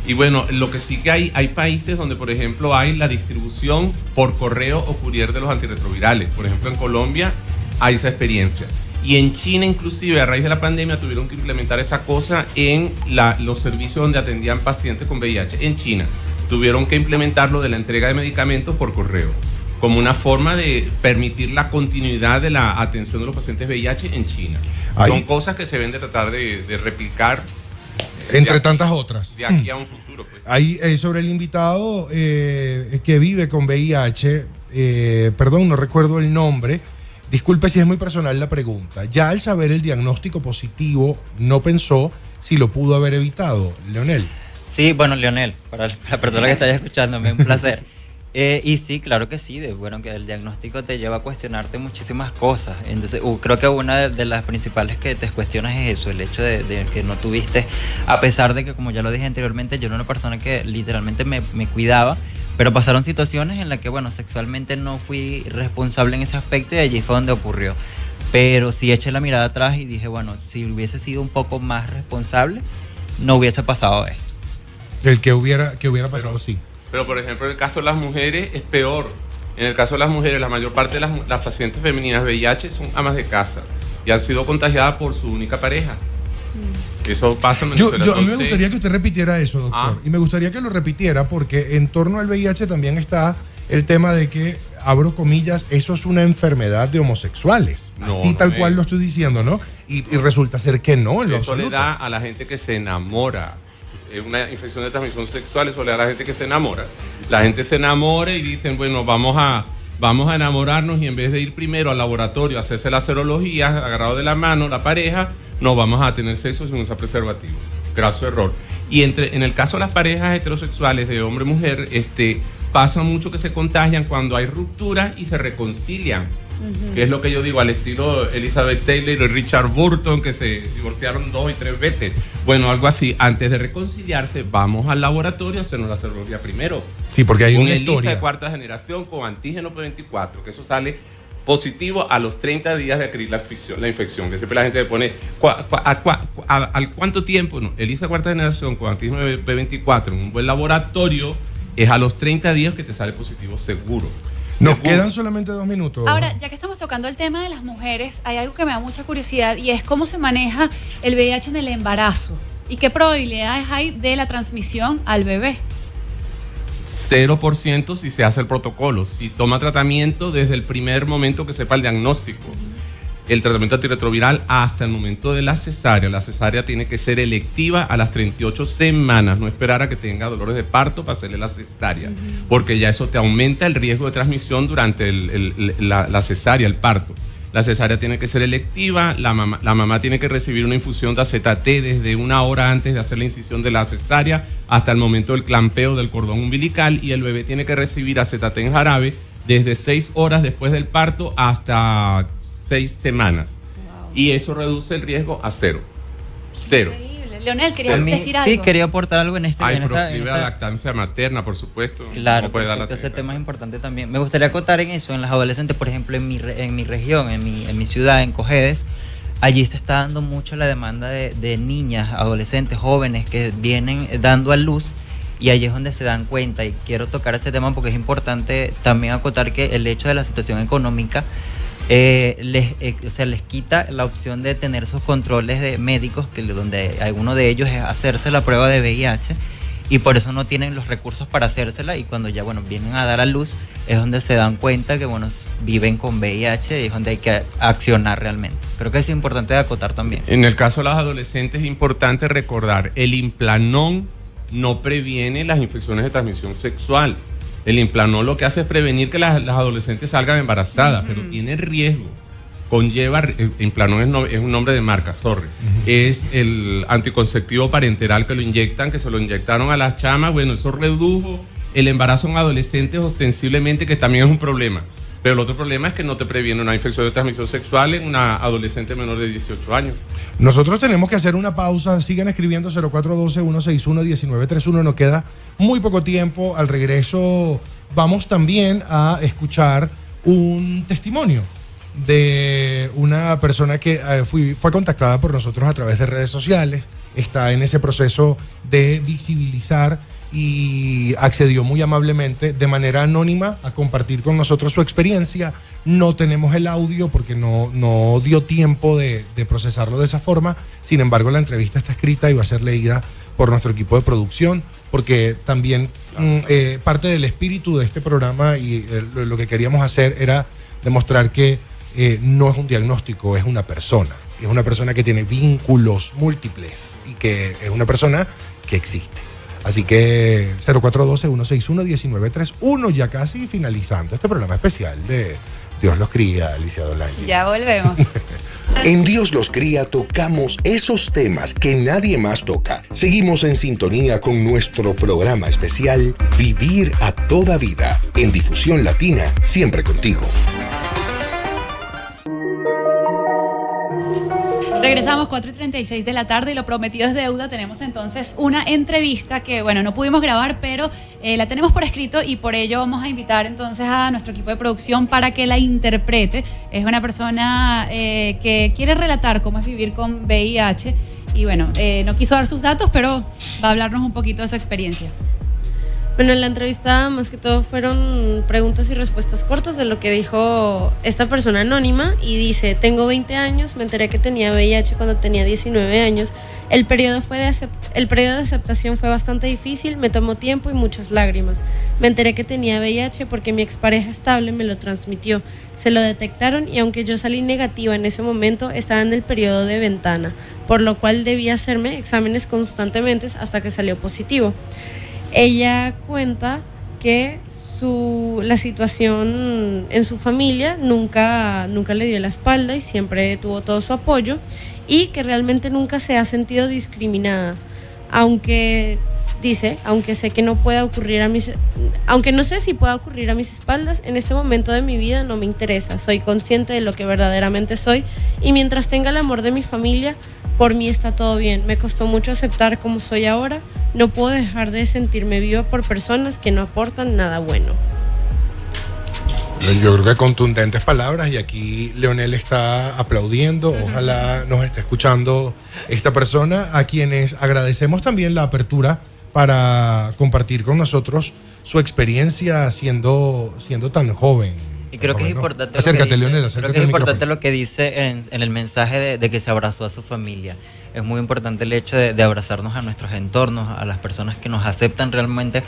Y bueno, lo que sí que hay países donde, por ejemplo, hay la distribución por correo o courier de los antirretrovirales. Por ejemplo, en Colombia hay esa experiencia. Y en China, inclusive, a raíz de la pandemia, tuvieron que implementar esa cosa en los servicios donde atendían pacientes con VIH. En China, tuvieron que implementar lo de la entrega de medicamentos por correo, como una forma de permitir la continuidad de la atención de los pacientes VIH en China. Son cosas que se deben de tratar de replicar. Entre tantas otras. De aquí a un futuro. Pues. Ahí, sobre el invitado que vive con VIH, perdón, no recuerdo el nombre. Disculpe si es muy personal la pregunta. Ya al saber el diagnóstico positivo, ¿no pensó si lo pudo haber evitado, Leonel? Sí, bueno, Leonel, para la persona que está escuchándome, un placer. Y sí, claro que sí, bueno, que el diagnóstico te lleva a cuestionarte muchísimas cosas. Entonces, creo que una de las principales que te cuestionas es eso, el hecho de que no tuviste, a pesar de que, como ya lo dije anteriormente, yo era una persona que literalmente me cuidaba, pero pasaron situaciones en las que, bueno, sexualmente no fui responsable en ese aspecto y allí fue donde ocurrió. Pero sí eché la mirada atrás y dije, bueno, si hubiese sido un poco más responsable, no hubiese pasado esto. El que hubiera pasado, sí. Pero, por ejemplo, en el caso de las mujeres es peor. En el caso de las mujeres, la mayor parte de las pacientes femeninas VIH son amas de casa y han sido contagiadas por su única pareja. Eso pasa en Venezuela. A mí me gustaría que usted repitiera eso, doctor. Y me gustaría que lo repitiera porque en torno al VIH también está el tema de que, abro comillas, eso es una enfermedad de homosexuales. Así tal cual lo estoy diciendo, ¿no? Y resulta ser que no, en lo absoluto. Eso le da a la gente que se enamora. Una infección de transmisión sexual, eso le da a la gente que se enamora. La gente se enamora y dicen, bueno, vamos a enamorarnos y en vez de ir primero al laboratorio a hacerse la serología, agarrado de la mano, la pareja, no vamos a tener sexo sin usar preservativo. Graso error. Y en el caso de las parejas heterosexuales de hombre-mujer, pasa mucho que se contagian cuando hay ruptura y se reconcilian. Que es lo que yo digo, al estilo Elizabeth Taylor y Richard Burton, que se divorciaron 2 y 3 veces. Bueno, algo así. Antes de reconciliarse, vamos al laboratorio a hacernos la serología primero. Sí, porque hay una ELISA historia de cuarta generación con antígeno P24, que eso sale positivo a los 30 días de adquirir la infección. Que siempre la gente le pone, ¿al cuánto tiempo? No, ELISA de cuarta generación con antígeno P24 en un buen laboratorio es a los 30 días que te sale positivo seguro. Nos quedan solamente 2 minutos. Ahora, ya que estamos tocando el tema de las mujeres, hay algo que me da mucha curiosidad y es cómo se maneja el VIH en el embarazo y qué probabilidades hay de la transmisión al bebé. 0% si se hace el protocolo, si toma tratamiento desde el primer momento que sepa el diagnóstico. El tratamiento antirretroviral hasta el momento de la cesárea. La cesárea tiene que ser electiva a las 38 semanas, no esperar a que tenga dolores de parto para hacerle la cesárea, porque ya eso te aumenta el riesgo de transmisión durante la cesárea, el parto. La cesárea tiene que ser electiva, la mamá tiene que recibir una infusión de AZT desde 1 hora antes de hacer la incisión de la cesárea hasta el momento del clampeo del cordón umbilical, y el bebé tiene que recibir AZT en jarabe desde 6 horas después del parto hasta 6 semanas. Wow. Y eso reduce el riesgo a 0. Increíble. Leonel, ¿querías decir algo? Sí, quería aportar algo en Hay proscribe la lactancia materna, por supuesto. Claro, ese tema es importante también. Me gustaría acotar en eso, en las adolescentes, por ejemplo, en mi región, en mi ciudad, en Cojedes, allí se está dando mucho la demanda de niñas, adolescentes, jóvenes que vienen dando a luz. Y ahí es donde se dan cuenta, y quiero tocar ese tema porque es importante también acotar que el hecho de la situación económica les quita la opción de tener sus controles de médicos, donde alguno de ellos es hacerse la prueba de VIH, y por eso no tienen los recursos para hacérsela, y cuando ya vienen a dar a luz es donde se dan cuenta que viven con VIH y es donde hay que accionar realmente. Creo que es importante de acotar también. En el caso de las adolescentes es importante recordar, el Implanon no previene las infecciones de transmisión sexual. El Implanon lo que hace es prevenir que las adolescentes salgan embarazadas, pero tiene riesgo. Implanon es un nombre de marca, es el anticonceptivo parenteral que lo inyectan, que se lo inyectaron a las chamas. Bueno, eso redujo el embarazo en adolescentes ostensiblemente, que también es un problema. Pero el otro problema es que no te previene una infección de transmisión sexual en una adolescente menor de 18 años. Nosotros tenemos que hacer una pausa. Sigan escribiendo 0412-161-1931. Nos queda muy poco tiempo. Al regreso vamos también a escuchar un testimonio de una persona que fue contactada por nosotros a través de redes sociales. Está en ese proceso de visibilizar y accedió muy amablemente de manera anónima a compartir con nosotros su experiencia. No tenemos el audio porque no dio tiempo de procesarlo de esa forma. Sin embargo, la entrevista está escrita y va a ser leída por nuestro equipo de producción, porque también parte del espíritu de este programa y lo que queríamos hacer era demostrar que no es un diagnóstico, es una persona. Es una persona que tiene vínculos múltiples y que es una persona que existe. Así que 0412-161-1931, ya casi finalizando este programa especial de Dios los cría, Alicia Dolange. Ya volvemos. En Dios los cría tocamos esos temas que nadie más toca. Seguimos en sintonía con nuestro programa especial Vivir a toda vida, en Difusión Latina, siempre contigo. Regresamos 4:36 de la tarde y lo prometido es deuda. Tenemos entonces una entrevista que, bueno, no pudimos grabar, pero la tenemos por escrito y por ello vamos a invitar entonces a nuestro equipo de producción para que la interprete. Es una persona que quiere relatar cómo es vivir con VIH y, bueno, no quiso dar sus datos, pero va a hablarnos un poquito de su experiencia. Bueno, en la entrevista más que todo fueron preguntas y respuestas cortas de lo que dijo esta persona anónima y dice: tengo 20 años, me enteré que tenía VIH cuando tenía 19 años. El periodo de aceptación fue bastante difícil, me tomó tiempo y muchas lágrimas. Me enteré que tenía VIH porque mi expareja estable me lo transmitió. Se lo detectaron y aunque yo salí negativa en ese momento, estaba en el periodo de ventana, por lo cual debía hacerme exámenes constantemente hasta que salió positivo. Ella cuenta que la situación en su familia nunca le dio la espalda y siempre tuvo todo su apoyo y que realmente nunca se ha sentido discriminada, aunque sé que no pueda ocurrir aunque no sé si pueda ocurrir a mis espaldas, en este momento de mi vida no me interesa, soy consciente de lo que verdaderamente soy y mientras tenga el amor de mi familia, por mí está todo bien. Me costó mucho aceptar como soy ahora. No puedo dejar de sentirme viva por personas que no aportan nada bueno. Yo creo que contundentes palabras y aquí Leonel está aplaudiendo. Ojalá nos esté escuchando esta persona, a quienes agradecemos también la apertura para compartir con nosotros su experiencia siendo tan joven. Y creo que es importante, acércate, Leonel, acércate. Creo que es importante lo que dice en el mensaje de que se abrazó a su familia. Es muy importante el hecho de abrazarnos a nuestros entornos, a las personas que nos aceptan realmente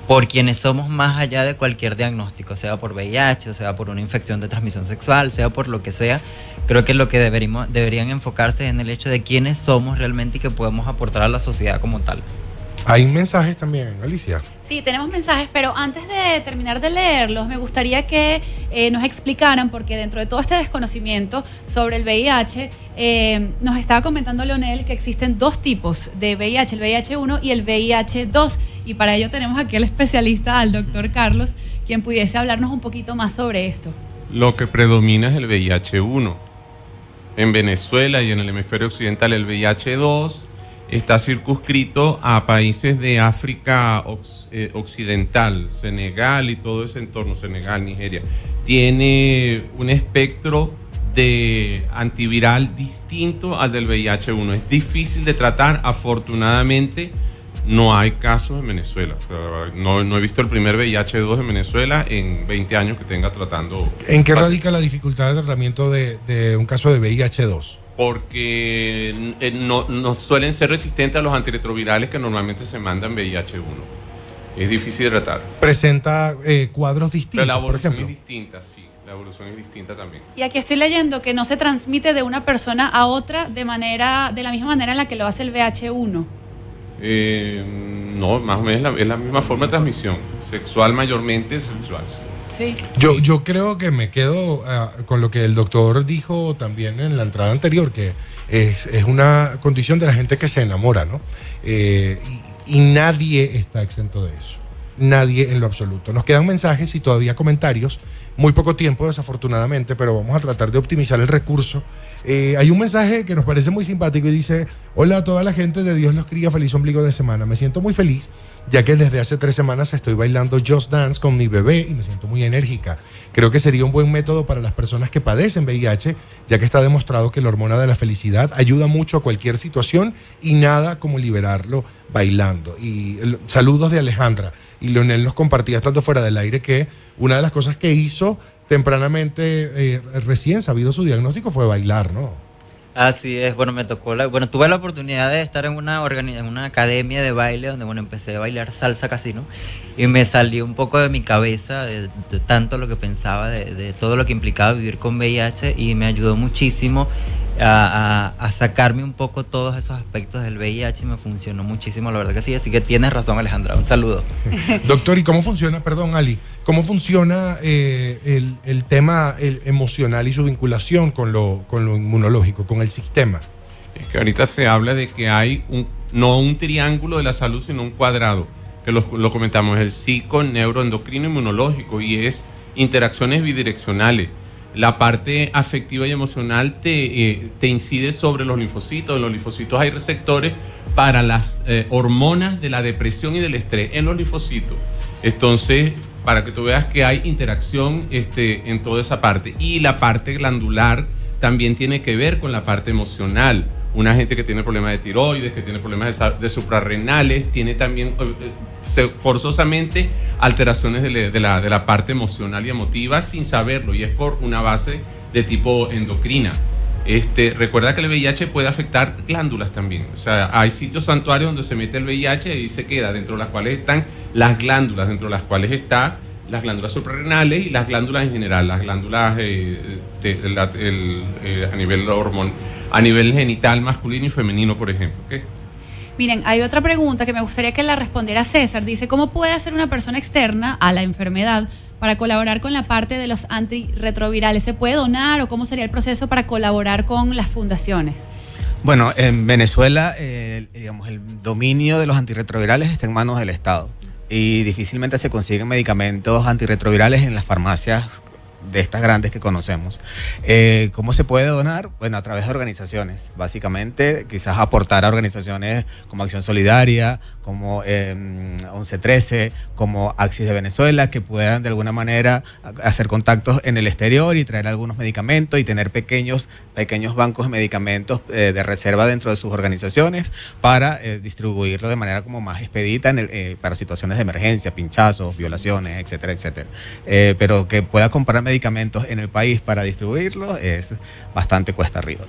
por quienes somos, más allá de cualquier diagnóstico, sea por VIH, o sea por una infección de transmisión sexual, sea por lo que sea. Creo que lo que deberían enfocarse es en el hecho de quiénes somos realmente y que podemos aportar a la sociedad como tal. Hay mensajes también, Alicia. Sí, tenemos mensajes, pero antes de terminar de leerlos, me gustaría que nos explicaran, porque dentro de todo este desconocimiento sobre el VIH, nos estaba comentando Leonel que existen dos tipos de VIH, el VIH-1 y el VIH-2, y para ello tenemos aquí al especialista, al doctor Carlos, quien pudiese hablarnos un poquito más sobre esto. Lo que predomina es el VIH-1. En Venezuela y en el hemisferio occidental el VIH-2 está circunscrito a países de África occidental, Senegal y todo ese entorno, Senegal, Nigeria. Tiene un espectro de antiviral distinto al del VIH-1. Es difícil de tratar, afortunadamente no hay casos en Venezuela. O sea, no he visto el primer VIH-2 en Venezuela en 20 años que tenga tratando. ¿En qué radica la dificultad de tratamiento de un caso de VIH-2? Porque no suelen ser resistentes a los antirretrovirales que normalmente se mandan VIH-1. Es difícil de tratar. ¿Presenta cuadros distintos, pero la evolución por ejemplo? es distinta, sí. La evolución es distinta también. Y aquí estoy leyendo que no se transmite de una persona a otra de la misma manera en la que lo hace el VIH-1. No, más o menos es la misma forma de transmisión. Sexual mayormente, sexual, sí. Sí. Yo creo que me quedo con lo que el doctor dijo también en la entrada anterior, que es una condición de la gente que se enamora, ¿no? Y nadie está exento de eso. Nadie en lo absoluto. Nos quedan mensajes y todavía comentarios. Muy poco tiempo, desafortunadamente, pero vamos a tratar de optimizar el recurso. Hay un mensaje que nos parece muy simpático y dice: hola a toda la gente de Dios los cría, feliz ombligo de semana. Me siento muy feliz, ya que desde hace 3 semanas estoy bailando Just Dance con mi bebé y me siento muy enérgica. Creo que sería un buen método para las personas que padecen VIH, ya que está demostrado que la hormona de la felicidad ayuda mucho a cualquier situación y nada como liberarlo bailando. Y saludos de Alejandra. Y Leonel nos compartía, estando fuera del aire, que una de las cosas que hizo tempranamente, recién sabido su diagnóstico, fue bailar, ¿no? Así es, bueno, me tocó tuve la oportunidad de estar en una academia de baile donde, bueno, empecé a bailar salsa casino y me salió un poco de mi cabeza de tanto lo que pensaba, de todo lo que implicaba vivir con VIH, y me ayudó muchísimo a sacarme un poco todos esos aspectos del VIH, y me funcionó muchísimo, la verdad que sí. Así que tienes razón, Alejandra, un saludo. Doctor, ¿y cómo funciona, perdón, Ali, cómo funciona el tema emocional y su vinculación con lo inmunológico, con el sistema? Es que ahorita se habla de que hay no un triángulo de la salud, sino un cuadrado, que lo comentamos, el psico, neuroendocrino, inmunológico, y es interacciones bidireccionales. La parte afectiva y emocional te incide sobre los linfocitos. En los linfocitos hay receptores para las hormonas de la depresión y del estrés en los linfocitos. Entonces, para que tú veas que hay interacción en toda esa parte. Y la parte glandular también tiene que ver con la parte emocional. Una gente que tiene problemas de tiroides, que tiene problemas de suprarrenales, tiene también forzosamente alteraciones de la parte emocional y emotiva sin saberlo, y es por una base de tipo endocrina. Recuerda que el VIH puede afectar glándulas también. O sea, hay sitios santuarios donde se mete el VIH y se queda, dentro de las cuales están las glándulas, dentro de las cuales están las glándulas suprarrenales y las glándulas en general, las glándulas a nivel genital masculino y femenino, por ejemplo. ¿Okay? Miren, hay otra pregunta que me gustaría que la respondiera César. Dice, ¿cómo puede hacer una persona externa a la enfermedad para colaborar con la parte de los antirretrovirales? ¿Se puede donar o cómo sería el proceso para colaborar con las fundaciones? Bueno, en Venezuela, digamos, el dominio de los antirretrovirales está en manos del Estado y difícilmente se consiguen medicamentos antirretrovirales en las farmacias de estas grandes que conocemos. ¿Cómo se puede donar? Bueno, a través de organizaciones. Básicamente, quizás aportar a organizaciones como Acción Solidaria, como 1113, como Axis de Venezuela, que puedan de alguna manera hacer contactos en el exterior y traer algunos medicamentos y tener pequeños bancos de medicamentos de reserva dentro de sus organizaciones para distribuirlo de manera como más expedita para situaciones de emergencia, pinchazos, violaciones, etcétera, etcétera. Pero que pueda comprar medicamentos en el país para distribuirlos es bastante cuesta arriba.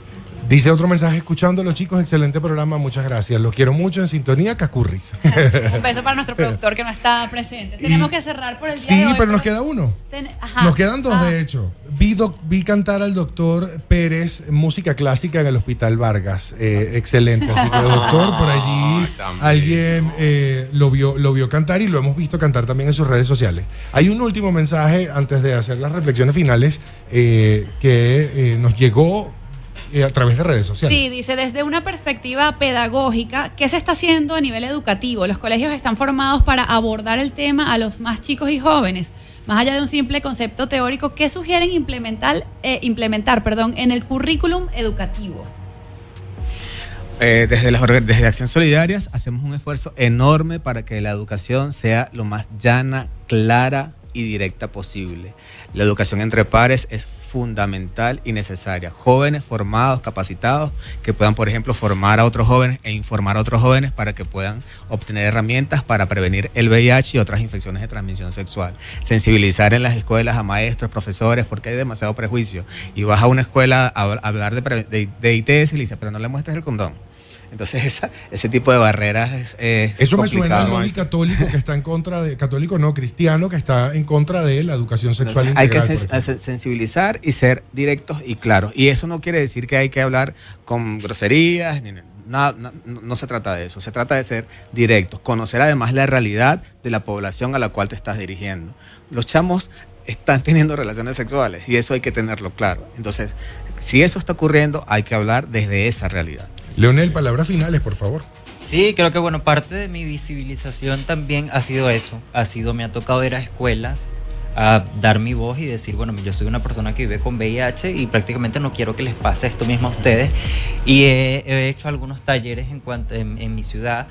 Dice otro mensaje, escuchándolo, chicos, excelente programa, muchas gracias. Los quiero mucho, en sintonía, Cacurris. Un beso para nuestro productor que no está presente. Tenemos que cerrar por el día de hoy. Sí, pero nos queda uno. Nos quedan dos, de hecho. Vi cantar al doctor Pérez música clásica en el Hospital Vargas. Excelente. Así que, doctor, por allí alguien lo vio cantar y lo hemos visto cantar también en sus redes sociales. Hay un último mensaje antes de hacer las reflexiones finales que nos llegó a través de redes sociales. Sí, dice, desde una perspectiva pedagógica, ¿qué se está haciendo a nivel educativo? Los colegios están formados para abordar el tema a los más chicos y jóvenes. Más allá de un simple concepto teórico, ¿qué sugieren implementar en el currículum educativo? Desde Acción Solidarias hacemos un esfuerzo enorme para que la educación sea lo más llana, clara y directa posible. La educación entre pares es fundamental y necesaria. Jóvenes formados, capacitados, que puedan, por ejemplo, formar a otros jóvenes e informar a otros jóvenes para que puedan obtener herramientas para prevenir el VIH y otras infecciones de transmisión sexual. Sensibilizar en las escuelas a maestros, profesores, porque hay demasiado prejuicio. Y vas a una escuela a hablar de ITS y le dices, pero no le muestres el condón. Entonces ese tipo de barreras es eso complicado. Me suena al lobby católico que está en contra de, católico no, cristiano, que está en contra de la educación sexual. Entonces, integral. Hay que sensibilizar y ser directos y claros. Y eso no quiere decir que hay que hablar con groserías, no se trata de eso. Se trata de ser directos, conocer además la realidad de la población a la cual te estás dirigiendo. Los chamos están teniendo relaciones sexuales y eso hay que tenerlo claro. Entonces, si eso está ocurriendo, hay que hablar desde esa realidad. Leonel, palabras finales, por favor. Sí, creo que bueno, parte de mi visibilización también ha sido eso. Me ha tocado ir a escuelas a dar mi voz y decir, bueno, yo soy una persona que vive con VIH y prácticamente no quiero que les pase esto mismo a ustedes. Y he hecho algunos talleres en mi ciudad,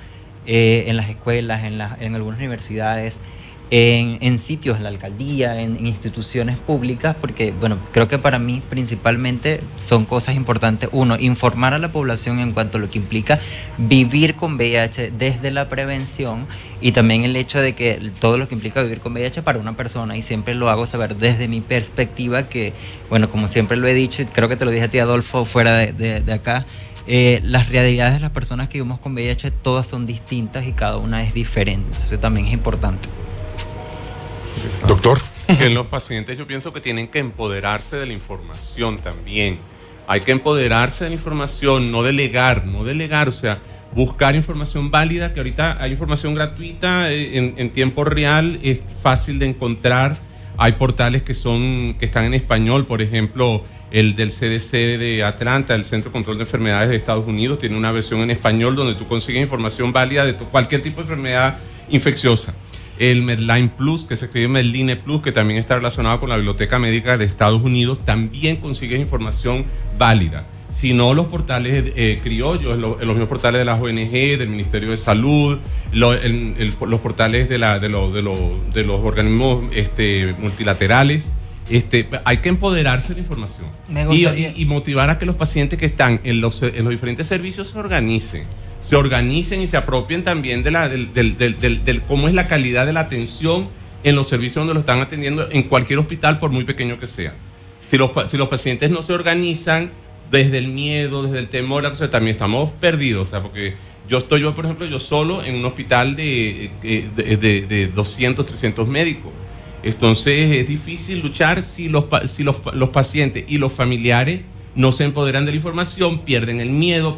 en las escuelas, en algunas universidades. en sitios, en la alcaldía, en instituciones públicas, porque, bueno, creo que para mí principalmente son cosas importantes. Uno, informar a la población en cuanto a lo que implica vivir con VIH desde la prevención, y también el hecho de que todo lo que implica vivir con VIH para una persona, y siempre lo hago saber desde mi perspectiva, que, bueno, como siempre lo he dicho, y creo que te lo dije a ti, Adolfo, fuera de acá, las realidades de las personas que vivimos con VIH todas son distintas y cada una es diferente, entonces también es importante. Doctor. Que los pacientes, yo pienso que tienen que empoderarse de la información también. Hay que empoderarse de la información, no delegar, o sea, buscar información válida, que ahorita hay información gratuita en tiempo real, es fácil de encontrar. Hay portales que están en español, por ejemplo, el del CDC de Atlanta, el Centro de Control de Enfermedades de Estados Unidos, tiene una versión en español donde tú consigues información válida de cualquier tipo de enfermedad infecciosa. El Medline Plus, que se escribe Medline Plus, que también está relacionado con la Biblioteca Médica de Estados Unidos, también consigues información válida. Si no, los portales criollos, los mismos portales de las ONG, del Ministerio de Salud, los portales de los organismos multilaterales. Hay que empoderarse de la información y motivar a que los pacientes que están en los diferentes servicios se organicen y se apropien también de cómo es la calidad de la atención en los servicios donde lo están atendiendo en cualquier hospital, por muy pequeño que sea. Si los pacientes no se organizan desde el miedo, desde el temor, o sea, también estamos perdidos, o sea, porque yo por ejemplo, yo solo en un hospital de 200, 300 médicos. Entonces es difícil luchar si los pacientes y los familiares no se empoderan de la información, pierden el miedo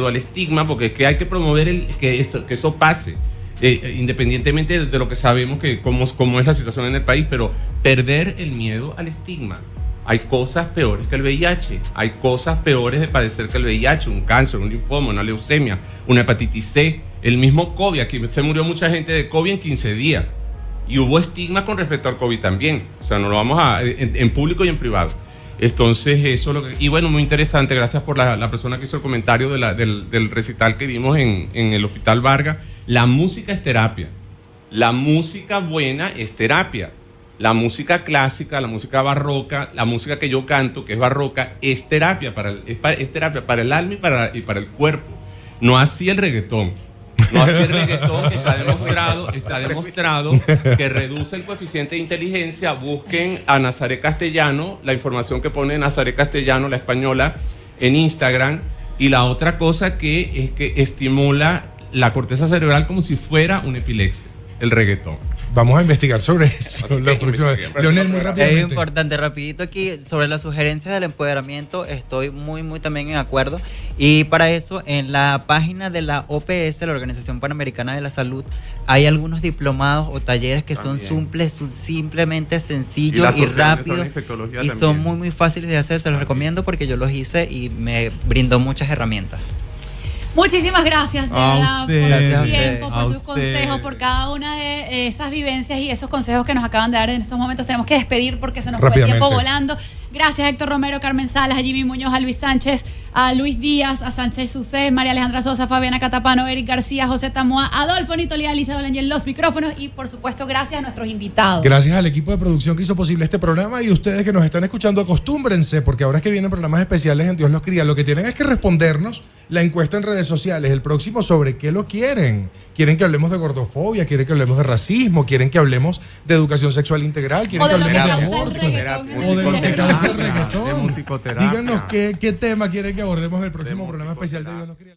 al estigma, porque es que hay que promover que eso pase, independientemente de lo que sabemos que cómo es la situación en el país, pero perder el miedo al estigma. Hay cosas peores que el VIH, hay cosas peores de padecer que el VIH, un cáncer, un linfoma, una leucemia, una hepatitis C, el mismo COVID. Aquí se murió mucha gente de COVID en 15 días y hubo estigma con respecto al COVID también, o sea, no lo vamos en público y en privado. Entonces eso es lo que, y bueno, muy interesante, gracias por la persona que hizo el comentario del recital que dimos en el Hospital Vargas. La música es terapia, la música buena es terapia. La música clásica, la música barroca, la música que yo canto, que es barroca, es terapia es terapia para el alma y para el cuerpo. No así el reggaetón. No así el reggaetón, que está demostrado que reduce el coeficiente de inteligencia. Busquen a Nazaret Castellano, la información que pone Nazaret Castellano, la española, en Instagram. Y la otra cosa que es que estimula la corteza cerebral como si fuera una epilepsia, el reggaetón. Vamos a investigar sobre eso. Leonel, muy rápidamente. Es importante, rapidito aquí, sobre las sugerencias del empoderamiento, estoy muy también en acuerdo. Y para eso, en la página de la OPS, la Organización Panamericana de la Salud, hay algunos diplomados o talleres que son simplemente sencillos y rápidos. Y son muy fáciles de hacer, se los recomiendo porque yo los hice y me brindó muchas herramientas. Muchísimas gracias, de verdad, por su tiempo, por sus usted. consejos, por cada una de esas vivencias y esos consejos que nos acaban de dar en estos momentos. Tenemos que despedir porque se nos fue el tiempo volando. Gracias a Héctor Romero, Carmen Salas, a Jimmy Muñoz, a Luis Sánchez, a Luis Díaz, a Sánchez Sucés, María Alejandra Sosa, Fabiana Catapano, Eric García, José Tamoa, Adolfo Nitolía, Alicia Dolange en los micrófonos y, por supuesto, gracias a nuestros invitados. Gracias al equipo de producción que hizo posible este programa y ustedes que nos están escuchando, acostúmbrense, porque ahora es que vienen programas especiales en Dios los cría. Lo que tienen es que respondernos la encuesta en redes sociales, el próximo sobre qué lo quieren. ¿Quieren que hablemos de gordofobia? ¿Quieren que hablemos de racismo? ¿Quieren que hablemos de educación sexual integral? ¿Quieren que hablemos de aborto? O de lo que causa el reggaetón. Díganos qué tema quieren que abordemos en el próximo programa especial de Dios nos cría.